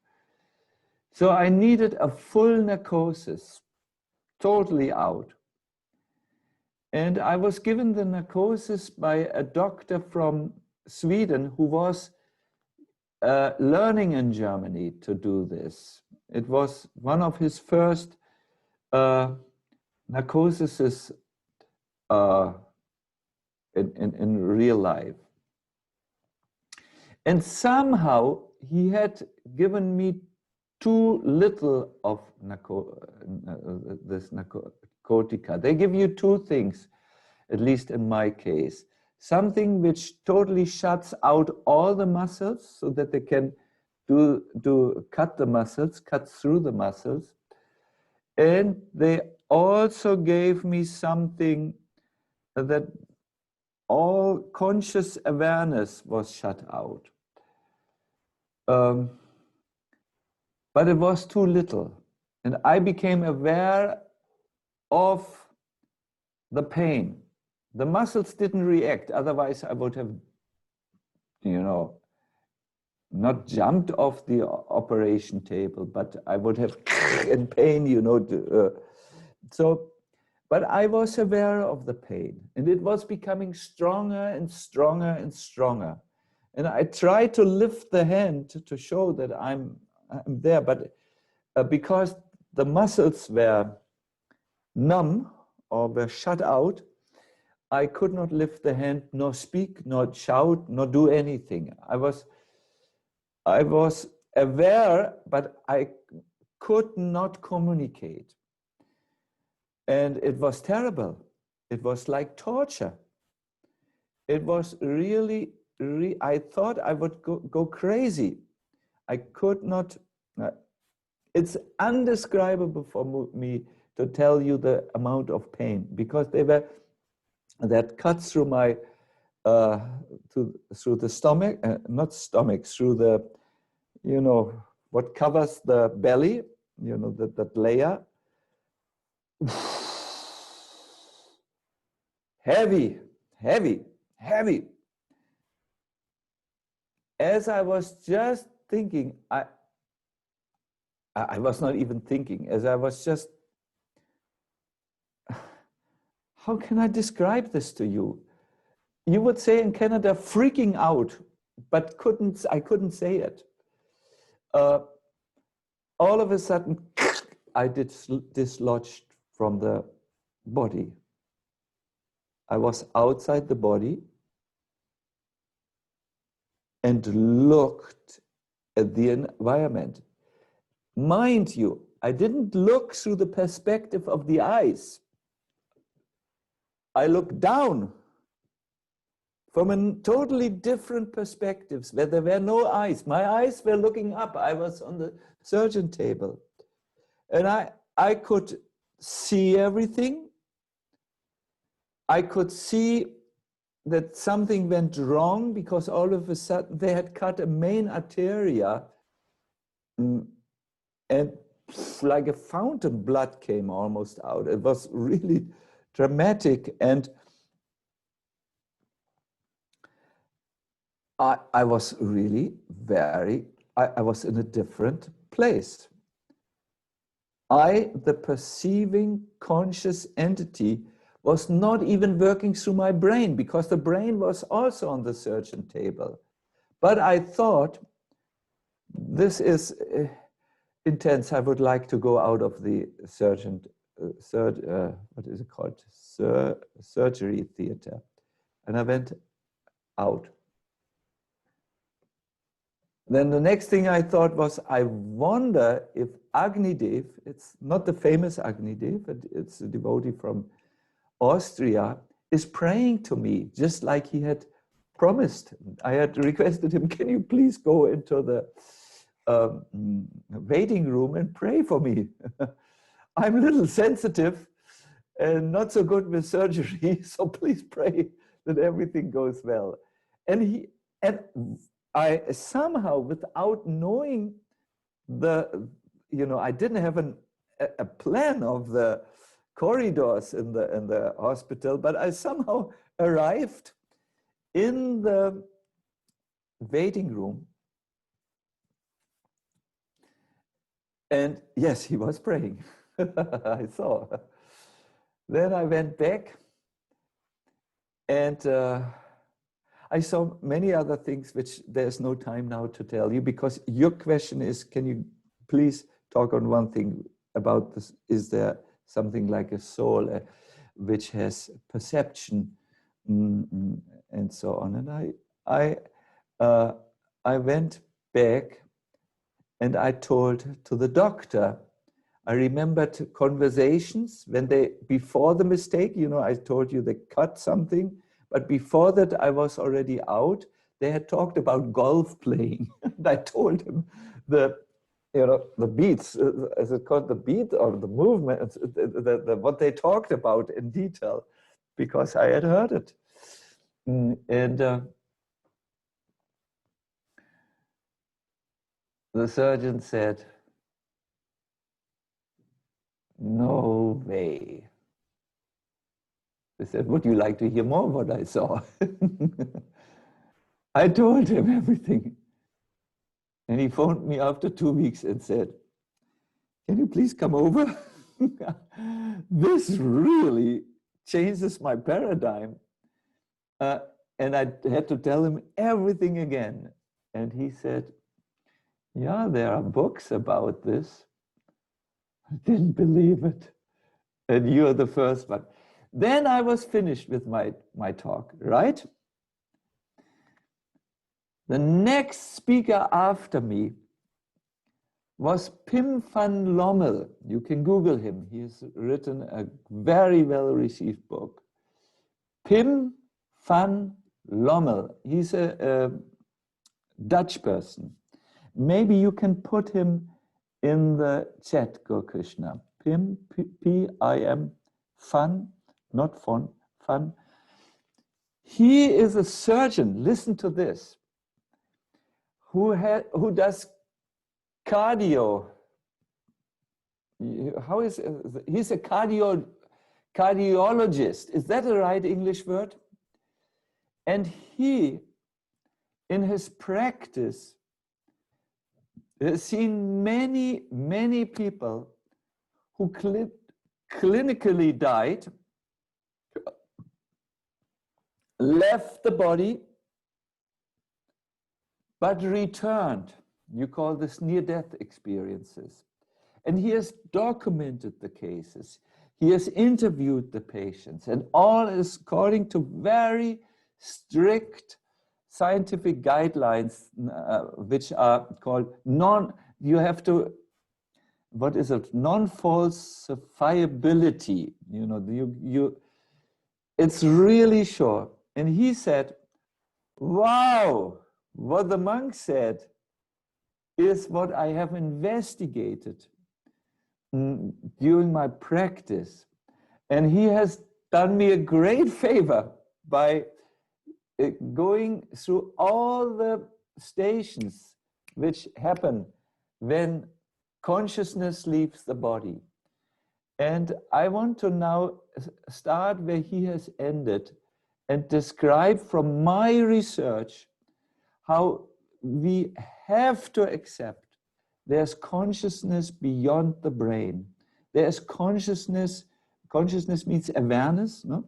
So I needed a full narcosis, totally out. And I was given the narcosis by a doctor from Sweden who was learning in Germany to do this. It was one of his first narcoses in real life. And somehow he had given me too little of this narcotica. They give you two things, at least in my case. Something which totally shuts out all the muscles so that they can cut the muscles, cut through the muscles. And they also gave me something that all conscious awareness was shut out. But it was too little. And I became aware of the pain. The muscles didn't react. Otherwise, I would have, you know, not jumped off the operation table, but I would have in pain, you know. But I was aware of the pain, and it was becoming stronger and stronger and stronger. And I tried to lift the hand to show that I'm there, but because the muscles were numb or were shut out, I could not lift the hand, nor speak, nor shout, nor do anything. I was aware, but I could not communicate. And it was terrible. It was like torture. It was really, I thought I would go crazy. I could not, it's undescribable for me to tell you the amount of pain, because that cut through my, through the stomach, not stomach, through the, you know, what covers the belly, you know, that layer. Heavy, heavy, heavy. As I was just thinking, I was not even thinking, as I was just, how can I describe this to you? You would say in Canada, freaking out, but I couldn't say it. All of a sudden, I dislodged from the body. I was outside the body and looked at the environment. Mind you, I didn't look through the perspective of the eyes. I looked down from a totally different perspectives where there were no eyes. My eyes were looking up. I was on the surgeon table. And I could see everything. I could see that something went wrong because all of a sudden they had cut a main arteria, and like a fountain, blood came almost out. It was really dramatic. And I was really I was in a different place. The perceiving conscious entity, was not even working through my brain, because the brain was also on the surgeon table. But I thought, this is intense. I would like to go out of the surgeon, what is it called? Surgery theater. And I went out. Then the next thing I thought was, I wonder if Agnidev, it's not the famous Agnidev, but it's a devotee from Austria, is praying to me, just like he had promised. I had requested him, can you please go into the waiting room and pray for me? I'm a little sensitive and not so good with surgery, so please pray that everything goes well. And And I somehow, without knowing I didn't have a plan of the corridors in the hospital, but I somehow arrived in the waiting room. And yes, he was praying. I saw. Then I went back, and I saw many other things which there's no time now to tell you, because your question is, can you please talk on one thing about this? Is there something like a soul which has perception, and so on? And I went back and I told to the doctor. I remembered conversations when before the mistake, I told you they cut something, but before that I was already out. They had talked about golf playing. And I told him the beats, as it called, the beat or the movement, what they talked about in detail, because I had heard it. And the surgeon said, "No way." They said, "Would you like to hear more of what I saw?" I told him everything. And he phoned me after 2 weeks and said, "Can you please come over? This really changes my paradigm." And I had to tell him everything again. And he said, "Yeah, there are books about this." I didn't believe it. And you're the first one. Then I was finished with my talk, right? The next speaker after me was Pim van Lommel. You can Google him. He's written a very well-received book. Pim van Lommel. He's a Dutch person. Maybe you can put him in the chat, Gurkrishna. Pim, P-I-M, Van, not Von, Van. He is a surgeon, listen to this, who does cardio. He's a cardiologist. Is that the right English word? And he, in his practice, has seen many, many people who clinically died, left the body, but returned. You call this near-death experiences. And he has documented the cases. He has interviewed the patients, and all is according to very strict scientific guidelines, which are called non-falsifiability. It's really sure. And he said, wow, what the monk said is what I have investigated during my practice. And he has done me a great favor by going through all the stations which happen when consciousness leaves the body. And I want to now start where he has ended and describe from my research how we have to accept there's consciousness beyond the brain. There's consciousness means awareness, no?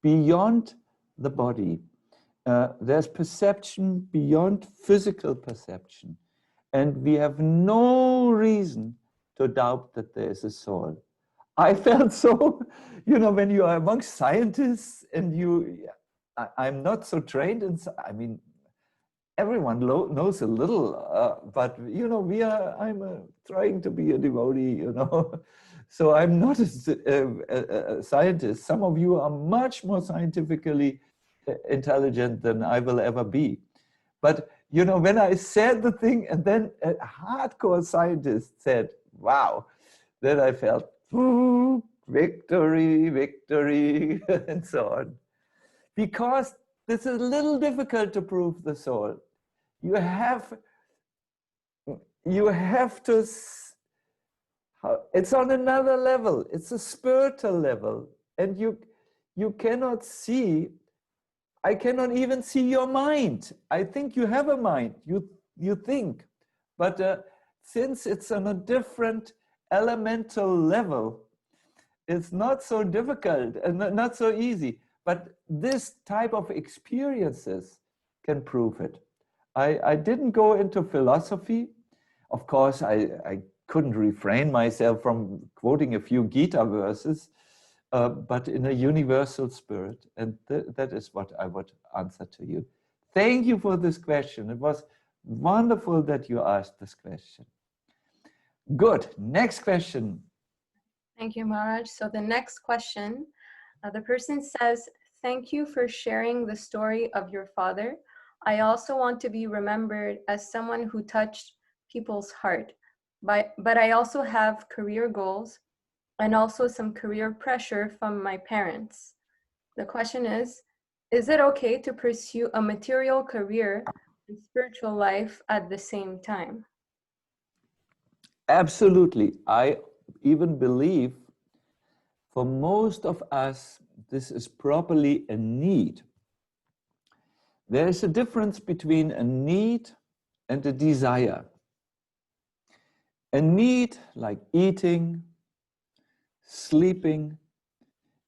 Beyond the body. There's perception beyond physical perception. And we have no reason to doubt that there is a soul. I felt so, when you are amongst scientists and I'm not so trained in, everyone knows a little, but I'm trying to be a devotee, So I'm not a scientist. Some of you are much more scientifically intelligent than I will ever be. But, when I said the thing and then a hardcore scientist said, wow, then I felt, victory, victory, and so on. Because this is a little difficult to prove the soul. You have to, it's on another level. It's a spiritual level. And you cannot see, I cannot even see your mind. I think you have a mind, you think. But since it's on a different elemental level, it's not so difficult and not so easy. But this type of experiences can prove it. I didn't go into philosophy. Of course, I couldn't refrain myself from quoting a few Gita verses, but in a universal spirit. And that is what I would answer to you. Thank you for this question. It was wonderful that you asked this question. Good. Next question. Thank you, Maharaj. So the next question, the person says, thank you for sharing the story of your father. I also want to be remembered as someone who touched people's heart. But I also have career goals and also some career pressure from my parents. The question is it okay to pursue a material career and spiritual life at the same time? Absolutely. I even believe for most of us, this is properly a need. There is a difference between a need and a desire. A need, like eating, sleeping,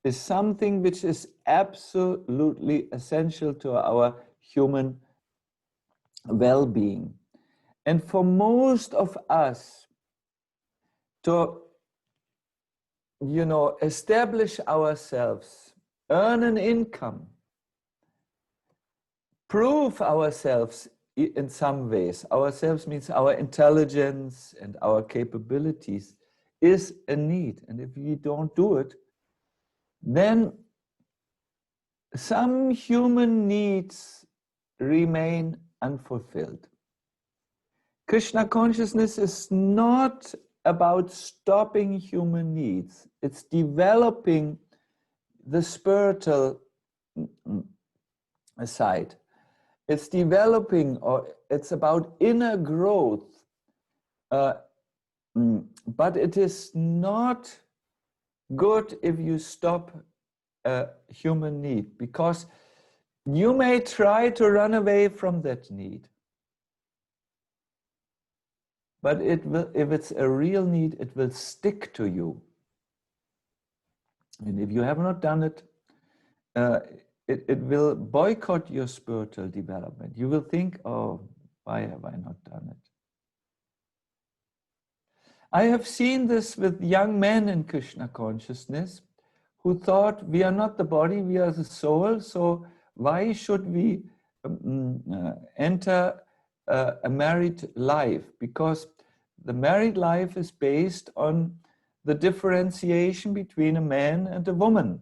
is something which is absolutely essential to our human well-being. And for most of us, to establish ourselves, earn an income, prove ourselves in some ways. Ourselves means our intelligence and our capabilities is a need. And if we don't do it, then some human needs remain unfulfilled. Krishna consciousness is not about stopping human needs. It's developing the spiritual side. It's developing, or it's about inner growth. But it is not good if you stop a human need, because you may try to run away from that need. But it will, if it's a real need, it will stick to you. And if you have not done it, it will boycott your spiritual development. You will think, oh, why have I not done it? I have seen this with young men in Krishna consciousness who thought, we are not the body, we are the soul, so why should we enter a married life? Because the married life is based on the differentiation between a man and a woman.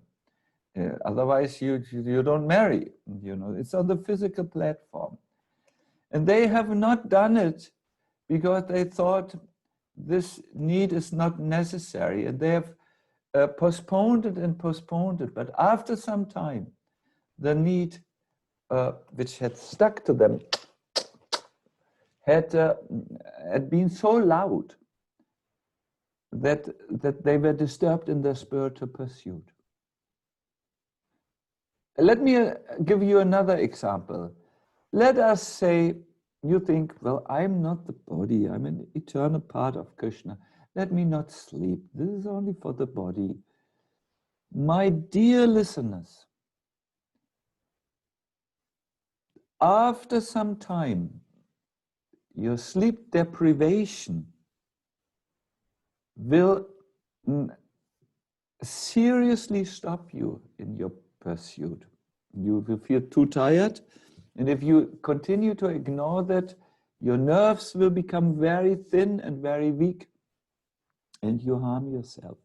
Otherwise, you don't marry. It's on the physical platform. And they have not done it because they thought this need is not necessary. And they have postponed it and postponed it. But after some time, the need, which had stuck to them, had been so loud that they were disturbed in their spiritual pursuit. Let me give you another example. Let us say you think, well, I'm not the body, I'm an eternal part of Krishna. Let me not sleep. This is only for the body. My dear listeners, after some time, your sleep deprivation will seriously stop you in your pursuit. You will feel too tired, and if you continue to ignore that, your nerves will become very thin and very weak, and you harm yourself.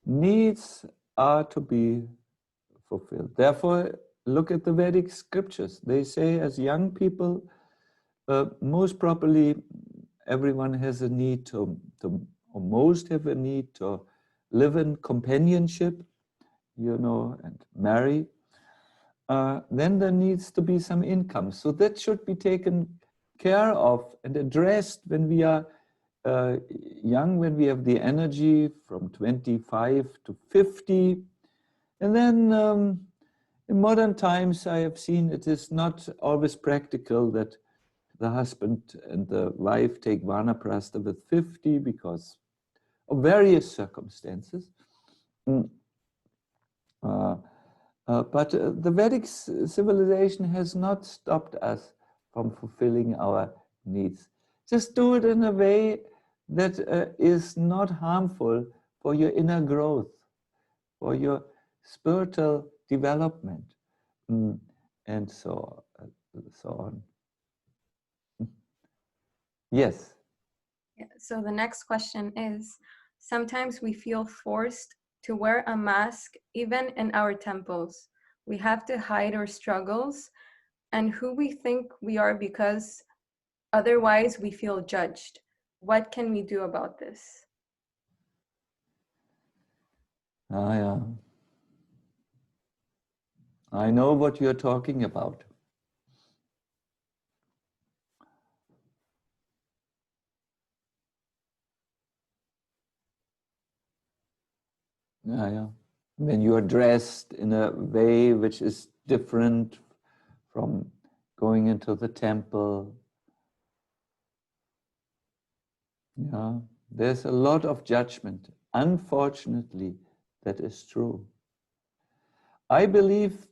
Needs are to be fulfilled. Therefore, look at the Vedic scriptures. They say, as young people, most probably everyone has a need to, or most have a need to live in companionship, and marry. then there needs to be some income. So that should be taken care of and addressed when we are young, when we have the energy from 25 to 50. And then in modern times, I have seen it is not always practical that the husband and the wife take vanaprastha with 50 because of various circumstances. But the Vedic civilization has not stopped us from fulfilling our needs. Just do it in a way that is not harmful for your inner growth, for your spiritual development, and so on. Yes. Yeah, so the next question is, sometimes we feel forced to wear a mask even in our temples. We have to hide our struggles and who we think we are because otherwise we feel judged. What can we do about this? Yeah. I know what you're talking about. Yeah. When you are dressed in a way which is different from going into the temple. Yeah, there's a lot of judgment. Unfortunately, that is true. I believe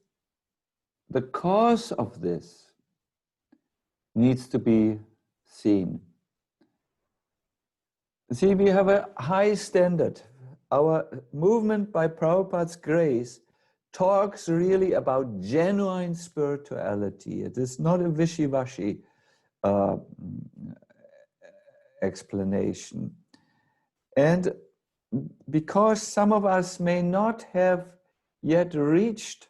the cause of this needs to be seen. See, we have a high standard. Our movement, by Prabhupada's grace, talks really about genuine spirituality. It is not a wishy-washy explanation. And because some of us may not have yet reached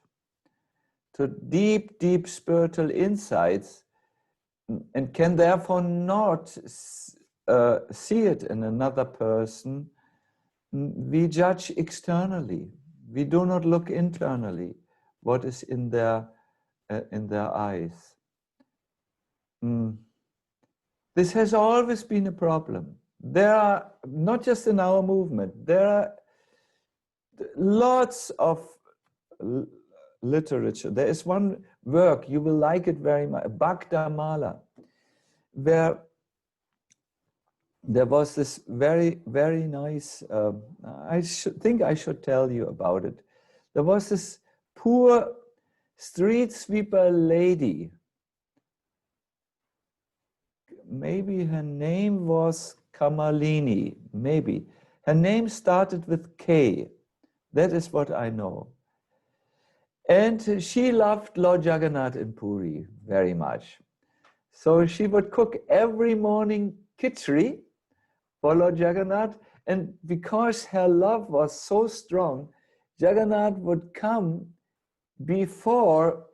to deep, deep spiritual insights and can therefore not see it in another person, we judge externally. We do not look internally what is in their eyes. This has always been a problem. There are, not just in our movement, there are lots of literature. There is one work, you will like it very much, Bhakta Mala, where there was this very, very nice, I think I should tell you about it. There was this poor street sweeper lady. Maybe her name was Kamalini, maybe. Her name started with K. That is what I know. And she loved Lord Jagannath in Puri very much. So she would cook every morning khichdi for Lord Jagannath. And because her love was so strong, Jagannath would come before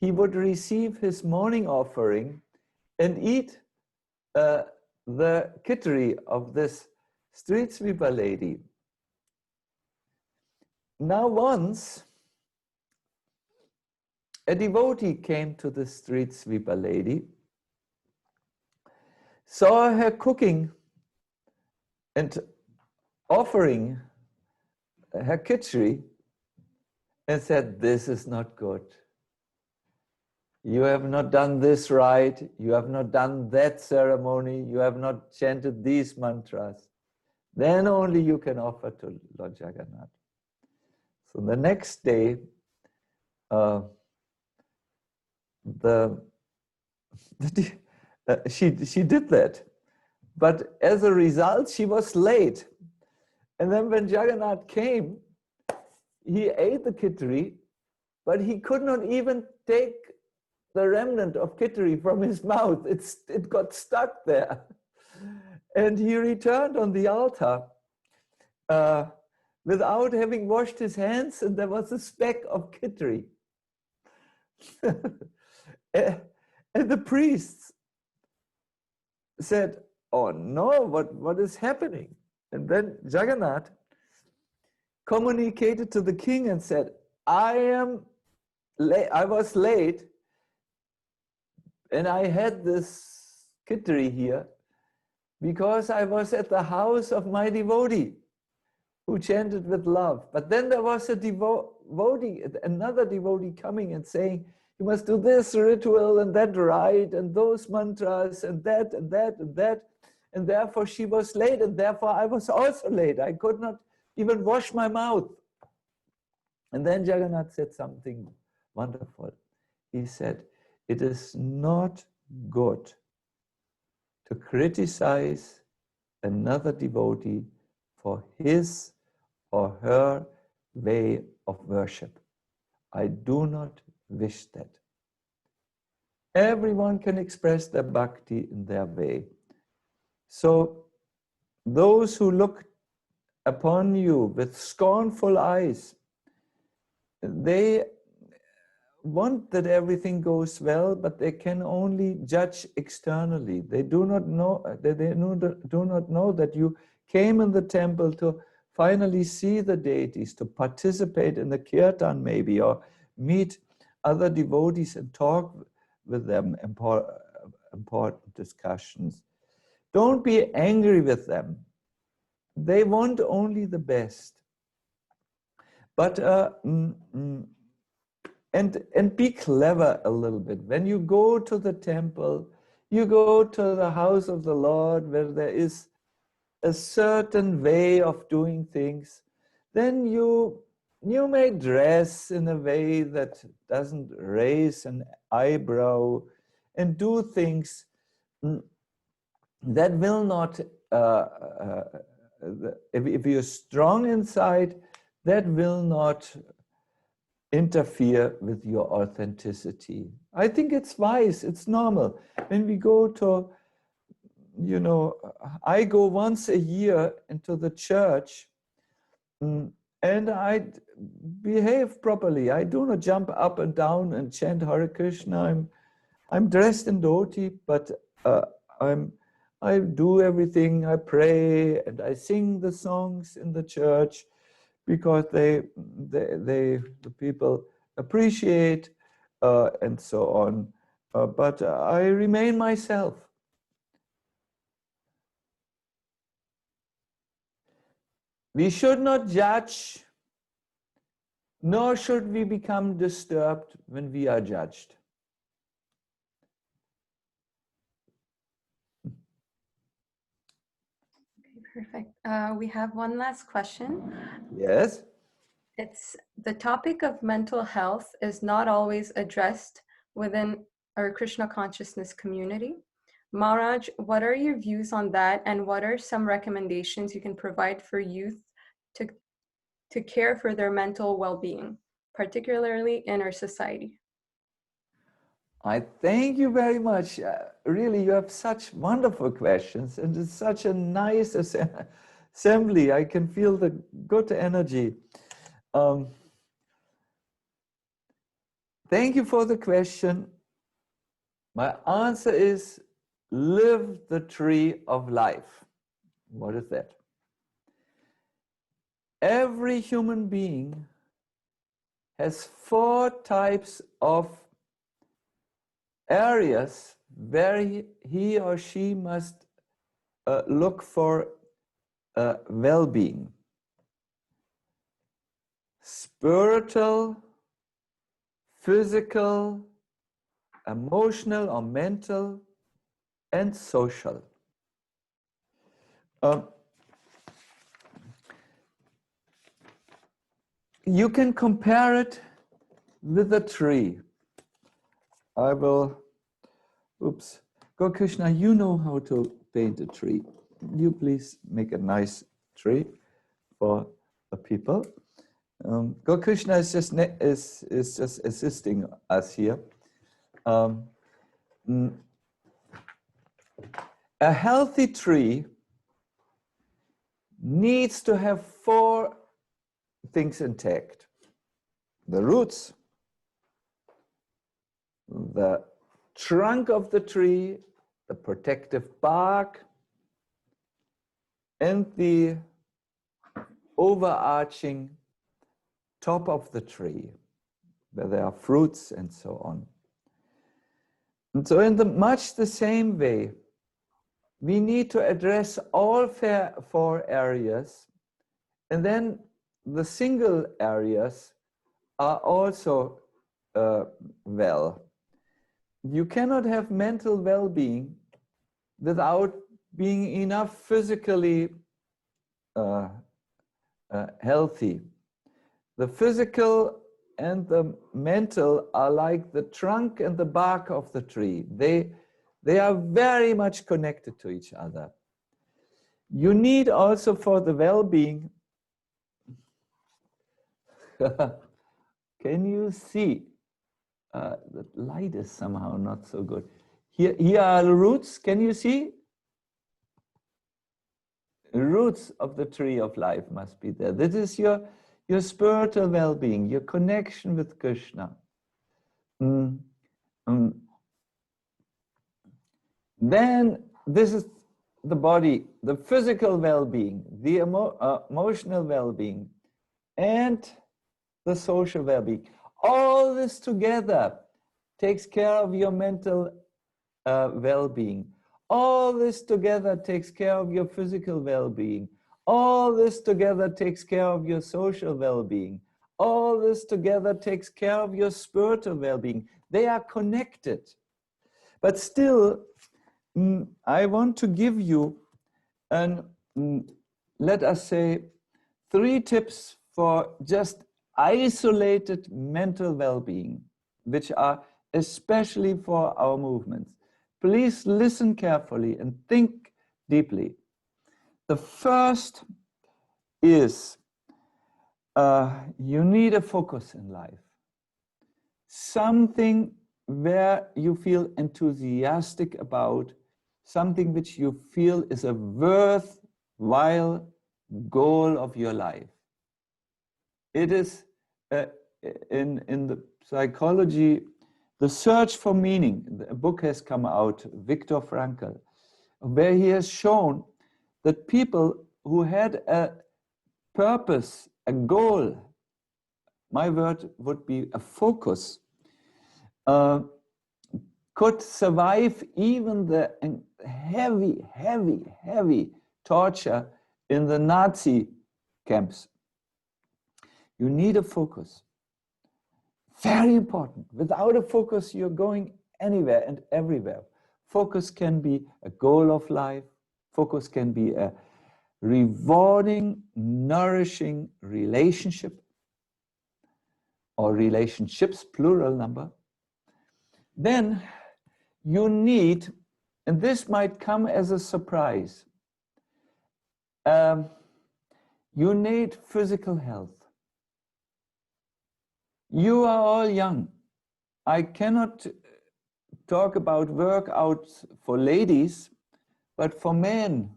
he would receive his morning offering and eat the khichdi of this street sweeper lady. Now once, a devotee came to the street sweeper lady, saw her cooking and offering her khichdi, and said, "This is not good. You have not done this right. You have not done that ceremony. You have not chanted these mantras. Then only you can offer to Lord Jagannath." So the next day, she did that. But as a result, she was late. And then when Jagannath came, he ate the khichdi, but he could not even take the remnant of khichdi from his mouth. It got stuck there. And he returned on the altar without having washed his hands, and there was a speck of khichdi. And the priests said, "Oh no, what is happening?" And then Jagannath communicated to the king and said, "I am I was late, and I had this kittery here because I was at the house of my devotee who chanted with love. But then there was a devotee, another devotee coming and saying, you must do this ritual and that rite and those mantras and that and that and that. And therefore she was late, and therefore I was also late. I could not even wash my mouth. And then Jagannath said something wonderful. He said, it is not good to criticize another devotee for his or her way of worship. I do not wish that. Everyone can express their bhakti in their way. So those who look upon you with scornful eyes, they want that everything goes well, but they can only judge externally. They do not know, do not know that you came in the temple to finally see the deities, to participate in the kirtan maybe, or meet other devotees and talk with them, important discussions. Don't be angry with them. They want only the best. But and be clever a little bit. When you go to the temple, you go to the house of the Lord where there is a certain way of doing things, then you may dress in a way that doesn't raise an eyebrow and do things that will not, if you're strong inside, that will not interfere with your authenticity. I think it's wise, it's normal. When we go to, you know, I go once a year into the church and I behave properly. I do not jump up and down and chant Hare Krishna. I'm dressed in dhoti, but I do everything. I pray and I sing the songs in the church because the people appreciate and so on. But I remain myself. We should not judge, nor should we become disturbed when we are judged. Perfect. We have one last question. Yes. It's the topic of mental health is not always addressed within our Krishna consciousness community. Maharaj, what are your views on that, and what are some recommendations you can provide for youth to care for their mental well-being, particularly in our society? I thank you very much. Really, you have such wonderful questions, and it's such a nice assembly. I can feel the good energy. Thank you for the question. My answer is live the tree of life. What is that? Every human being has 4 types of areas where he or she must look for well-being. Spiritual, physical, emotional or mental, and social. You can compare it with a tree. I will, oops, Go Krishna, you know how to paint a tree. You please make a nice tree for the people. Go Krishna is just assisting us here. A healthy tree needs to have 4 things intact: the roots, the trunk of the tree, the protective bark, and the overarching top of the tree. where there are fruits and so on. And so in much the same way, we need to address all four areas, and then the single areas are also well. You cannot have mental well-being without being enough physically healthy. The physical and the mental are like the trunk and the bark of the tree. They are very much connected to each other. You need also for the well-being, can you see? The light is somehow not so good. Here are the roots. Can you see? The roots of the tree of life must be there. This is your spiritual well-being, your connection with Krishna. Then this is the body, the physical well-being, the emotional well-being, and the social well-being. All this together takes care of your mental well-being. All this together takes care of your physical well-being. All this together takes care of your social well-being. All this together takes care of your spiritual well-being. They are connected. But still, I want to give you, let us say, 3 tips for just isolated mental well-being, which are especially for our movements. Please listen carefully and think deeply. The first is you need a focus in life. Something where you feel enthusiastic about, something which you feel is a worthwhile goal of your life. It is in the psychology, The Search for Meaning. A book has come out, Viktor Frankl, where he has shown that people who had a purpose, a goal, my word would be a focus, could survive even the heavy torture in the Nazi camps. You need a focus. Very important. Without a focus, you're going anywhere and everywhere. Focus can be a goal of life. Focus can be a rewarding, nourishing relationship, or relationships, plural number. Then you need, and this might come as a surprise, you need physical health. You are all young. I cannot talk about workouts for ladies, but for men,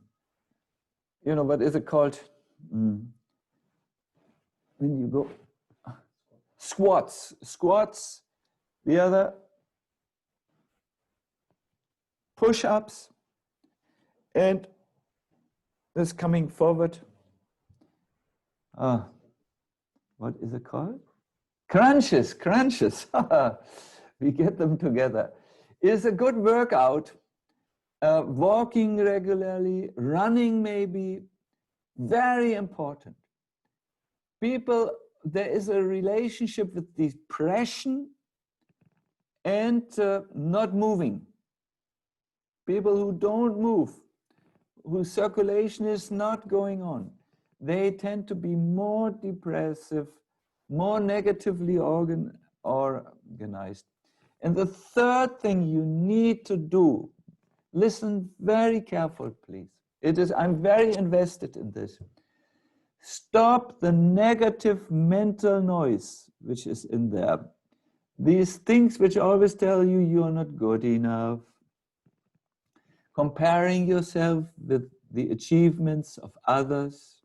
you know, what is it called? When you go, squats, the other, push-ups, and this coming forward. What is it called? Crunches. We get them together. It's a good workout. Walking regularly, running maybe, very important. People, there is a relationship with depression and not moving. People who don't move, whose circulation is not going on, they tend to be more depressive, more negatively organized. And the third thing you need to do, listen very carefully, please. I'm very invested in this. Stop the negative mental noise which is in there. These things which always tell you you're not good enough, comparing yourself with the achievements of others.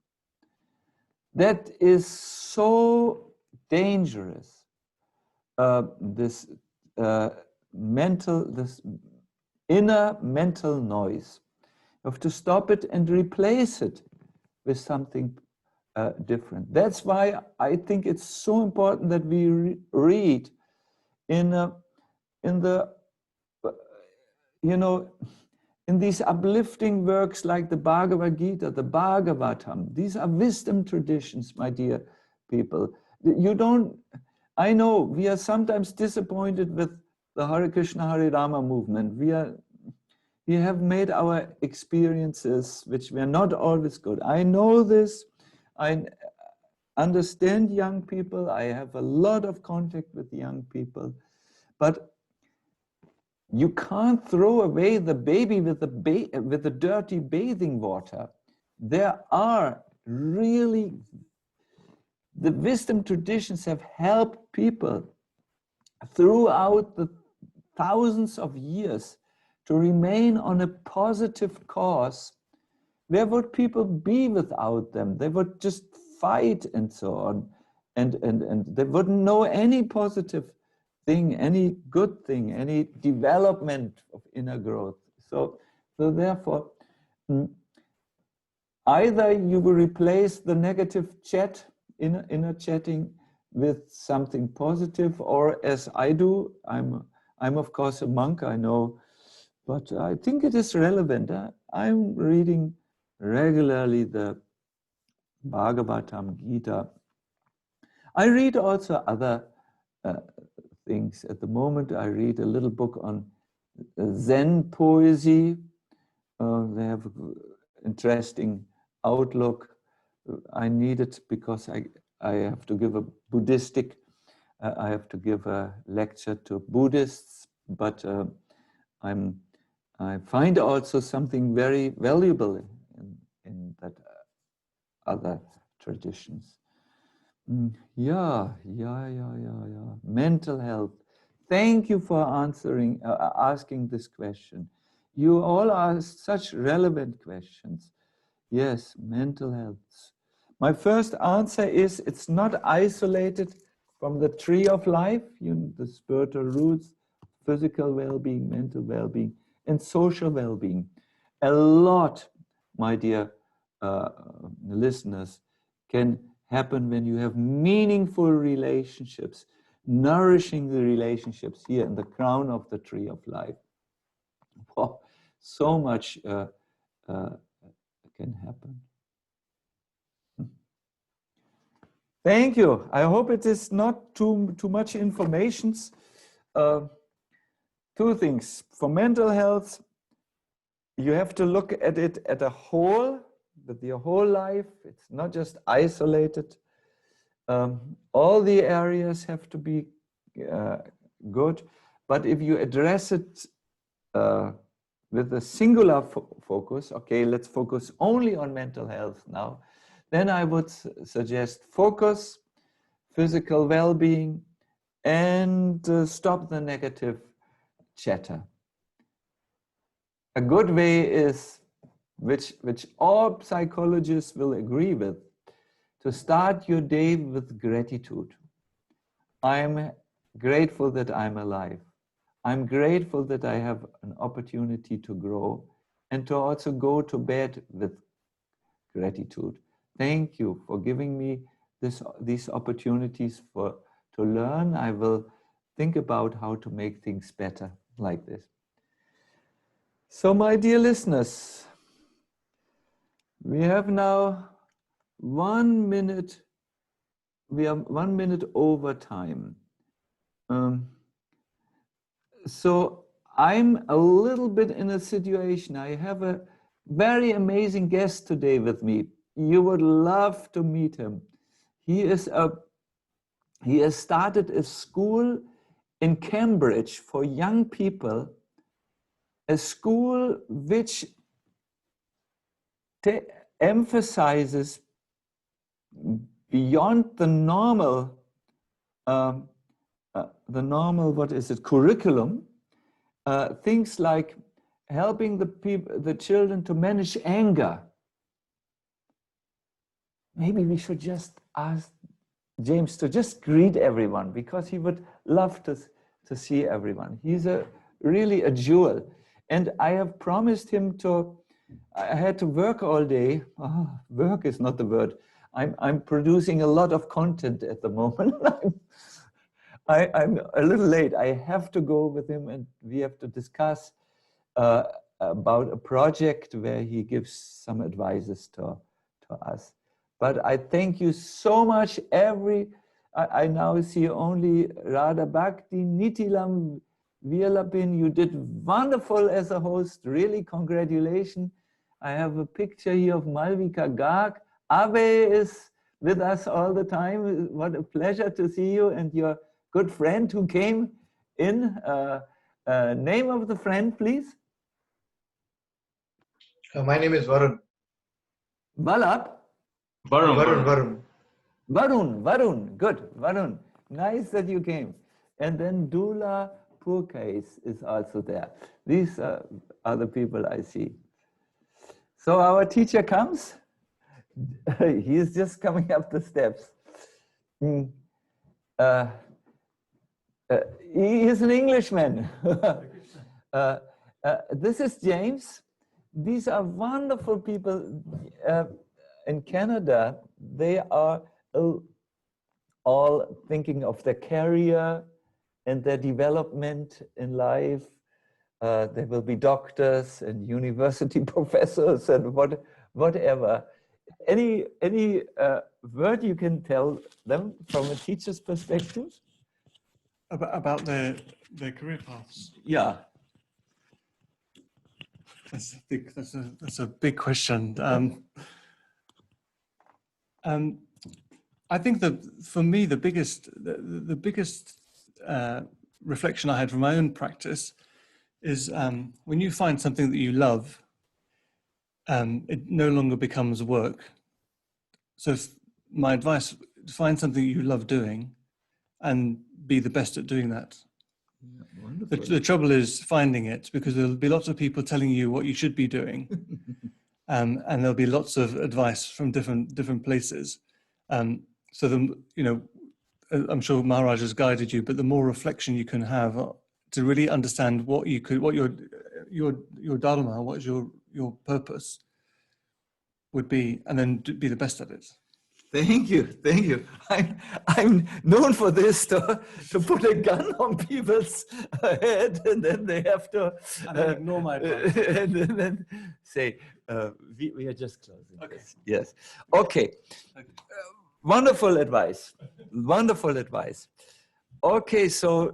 That is so dangerous. This inner mental noise. You have to stop it and replace it with something different. That's why I think it's so important that we read in the you know, in these uplifting works like the Bhagavad Gita, the Bhagavatam. These are wisdom traditions, my dear people. You don't, I know we are sometimes disappointed with the Hare Krishna, Hare Rama movement. We have made our experiences, which were not always good. I know this. I understand young people. I have a lot of contact with young people. But you can't throw away the baby with the dirty bathing water. There are really, the wisdom traditions have helped people throughout the thousands of years to remain on a positive course. Where would people be without them? They would just fight and so on. And they wouldn't know any positive thing, any good thing, any development of inner growth. So therefore, either you will replace the negative chat, inner chatting, with something positive, or as I do, I'm of course a monk, I know, but I think it is relevant. I'm reading regularly the Bhagavatam, Gita. I read also other things. At the moment, I read a little book on Zen poesy. They have interesting outlook. I need it because I have to give a Buddhistic, I have to give a lecture to Buddhists, but I find also something very valuable in that other traditions. Yeah. Mental health. Thank you for asking this question. You all ask such relevant questions. Yes, mental health. My first answer is it's not isolated from the tree of life, the spiritual roots, physical well-being, mental well-being, and social well-being. A lot, my dear listeners, can happen when you have meaningful relationships, nourishing the relationships here in the crown of the tree of life. Wow, so much can happen. Thank you. I hope it is not too much information. Two things. For mental health, you have to look at it at a whole, with your whole life. It's not just isolated. All the areas have to be good. But if you address it with a singular focus, okay, let's focus only on mental health now, then I would suggest focus, physical well-being, and stop the negative chatter. A good way is, which all psychologists will agree with, to start your day with gratitude. I'm grateful that I'm alive. I'm grateful that I have an opportunity to grow and to also go to bed with gratitude. Thank you for giving me these opportunities to learn. I will think about how to make things better like this. So, my dear listeners, we have now 1 minute. We are 1 minute over time. So I'm a little bit in a situation. I have a very amazing guest today with me. You would love to meet him. He has started a school in Cambridge for young people, a school which emphasizes beyond the normal, what is it, curriculum, things like helping the children to manage anger. Maybe we should just ask James to just greet everyone, because he would love to see everyone. He's really a jewel. And I have promised him I had to work all day. Work is not the word. I'm producing a lot of content at the moment. I'm a little late. I have to go with him, and we have to discuss about a project where he gives some advices to us. But I thank you so much. I now see only Radha Bhakti, Nitilam Virlapin. You did wonderful as a host. Really, congratulations. I have a picture here of Malvika Garg. Abe is with us all the time. What a pleasure to see you, and your good friend who came in. Name of the friend, please. My name is Varun. Balap? Varun. Varun, good, Varun. Nice that you came. And then Dula Purkais is also there. These are the people I see. So our teacher comes. He is just coming up the steps. He is an Englishman. This is James. These are wonderful people. In Canada, they are all thinking of their career and their development in life. They will be doctors and university professors and whatever. Any word you can tell them from a teacher's perspective? About their career paths? Yeah. That's a big question. I think that for me, the biggest reflection I had from my own practice is when you find something that you love, it no longer becomes work. So my advice, find something you love doing and be the best at doing that. Yeah, the trouble is finding it, because there'll be lots of people telling you what you should be doing. And there'll be lots of advice from different places. So I'm sure Maharaj has guided you, but the more reflection you can have to really understand what your dharma, what is your purpose would be, and then be the best at it. Thank you. I'm known for this, to put a gun on people's head, and then they have to ignore my advice. and then say, we are just closing. Okay. Yes. Okay. Wonderful advice. Okay, so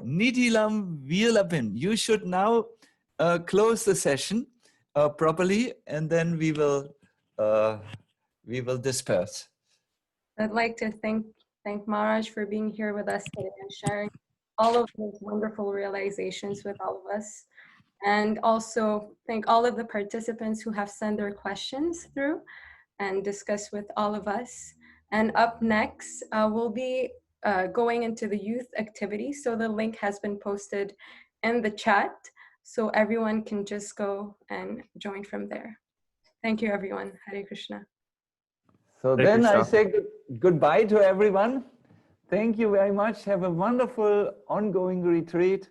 Nitilam Virlapin, you should now close the session properly, and then we will disperse. I'd like to thank Maharaj for being here with us today and sharing all of those wonderful realizations with all of us. And also thank all of the participants who have sent their questions through and discussed with all of us. And up next, we'll be going into the youth activity. So the link has been posted in the chat, so everyone can just go and join from there. Thank you, everyone. Hare Krishna. So Hare then Krishna. I say goodbye to everyone. Thank you very much. Have a wonderful ongoing retreat,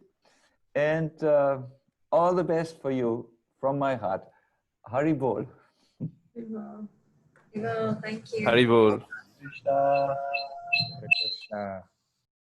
and all the best for you from my heart. Hari Bol. Thank you. Haribol. Krishna. Hare Krishna.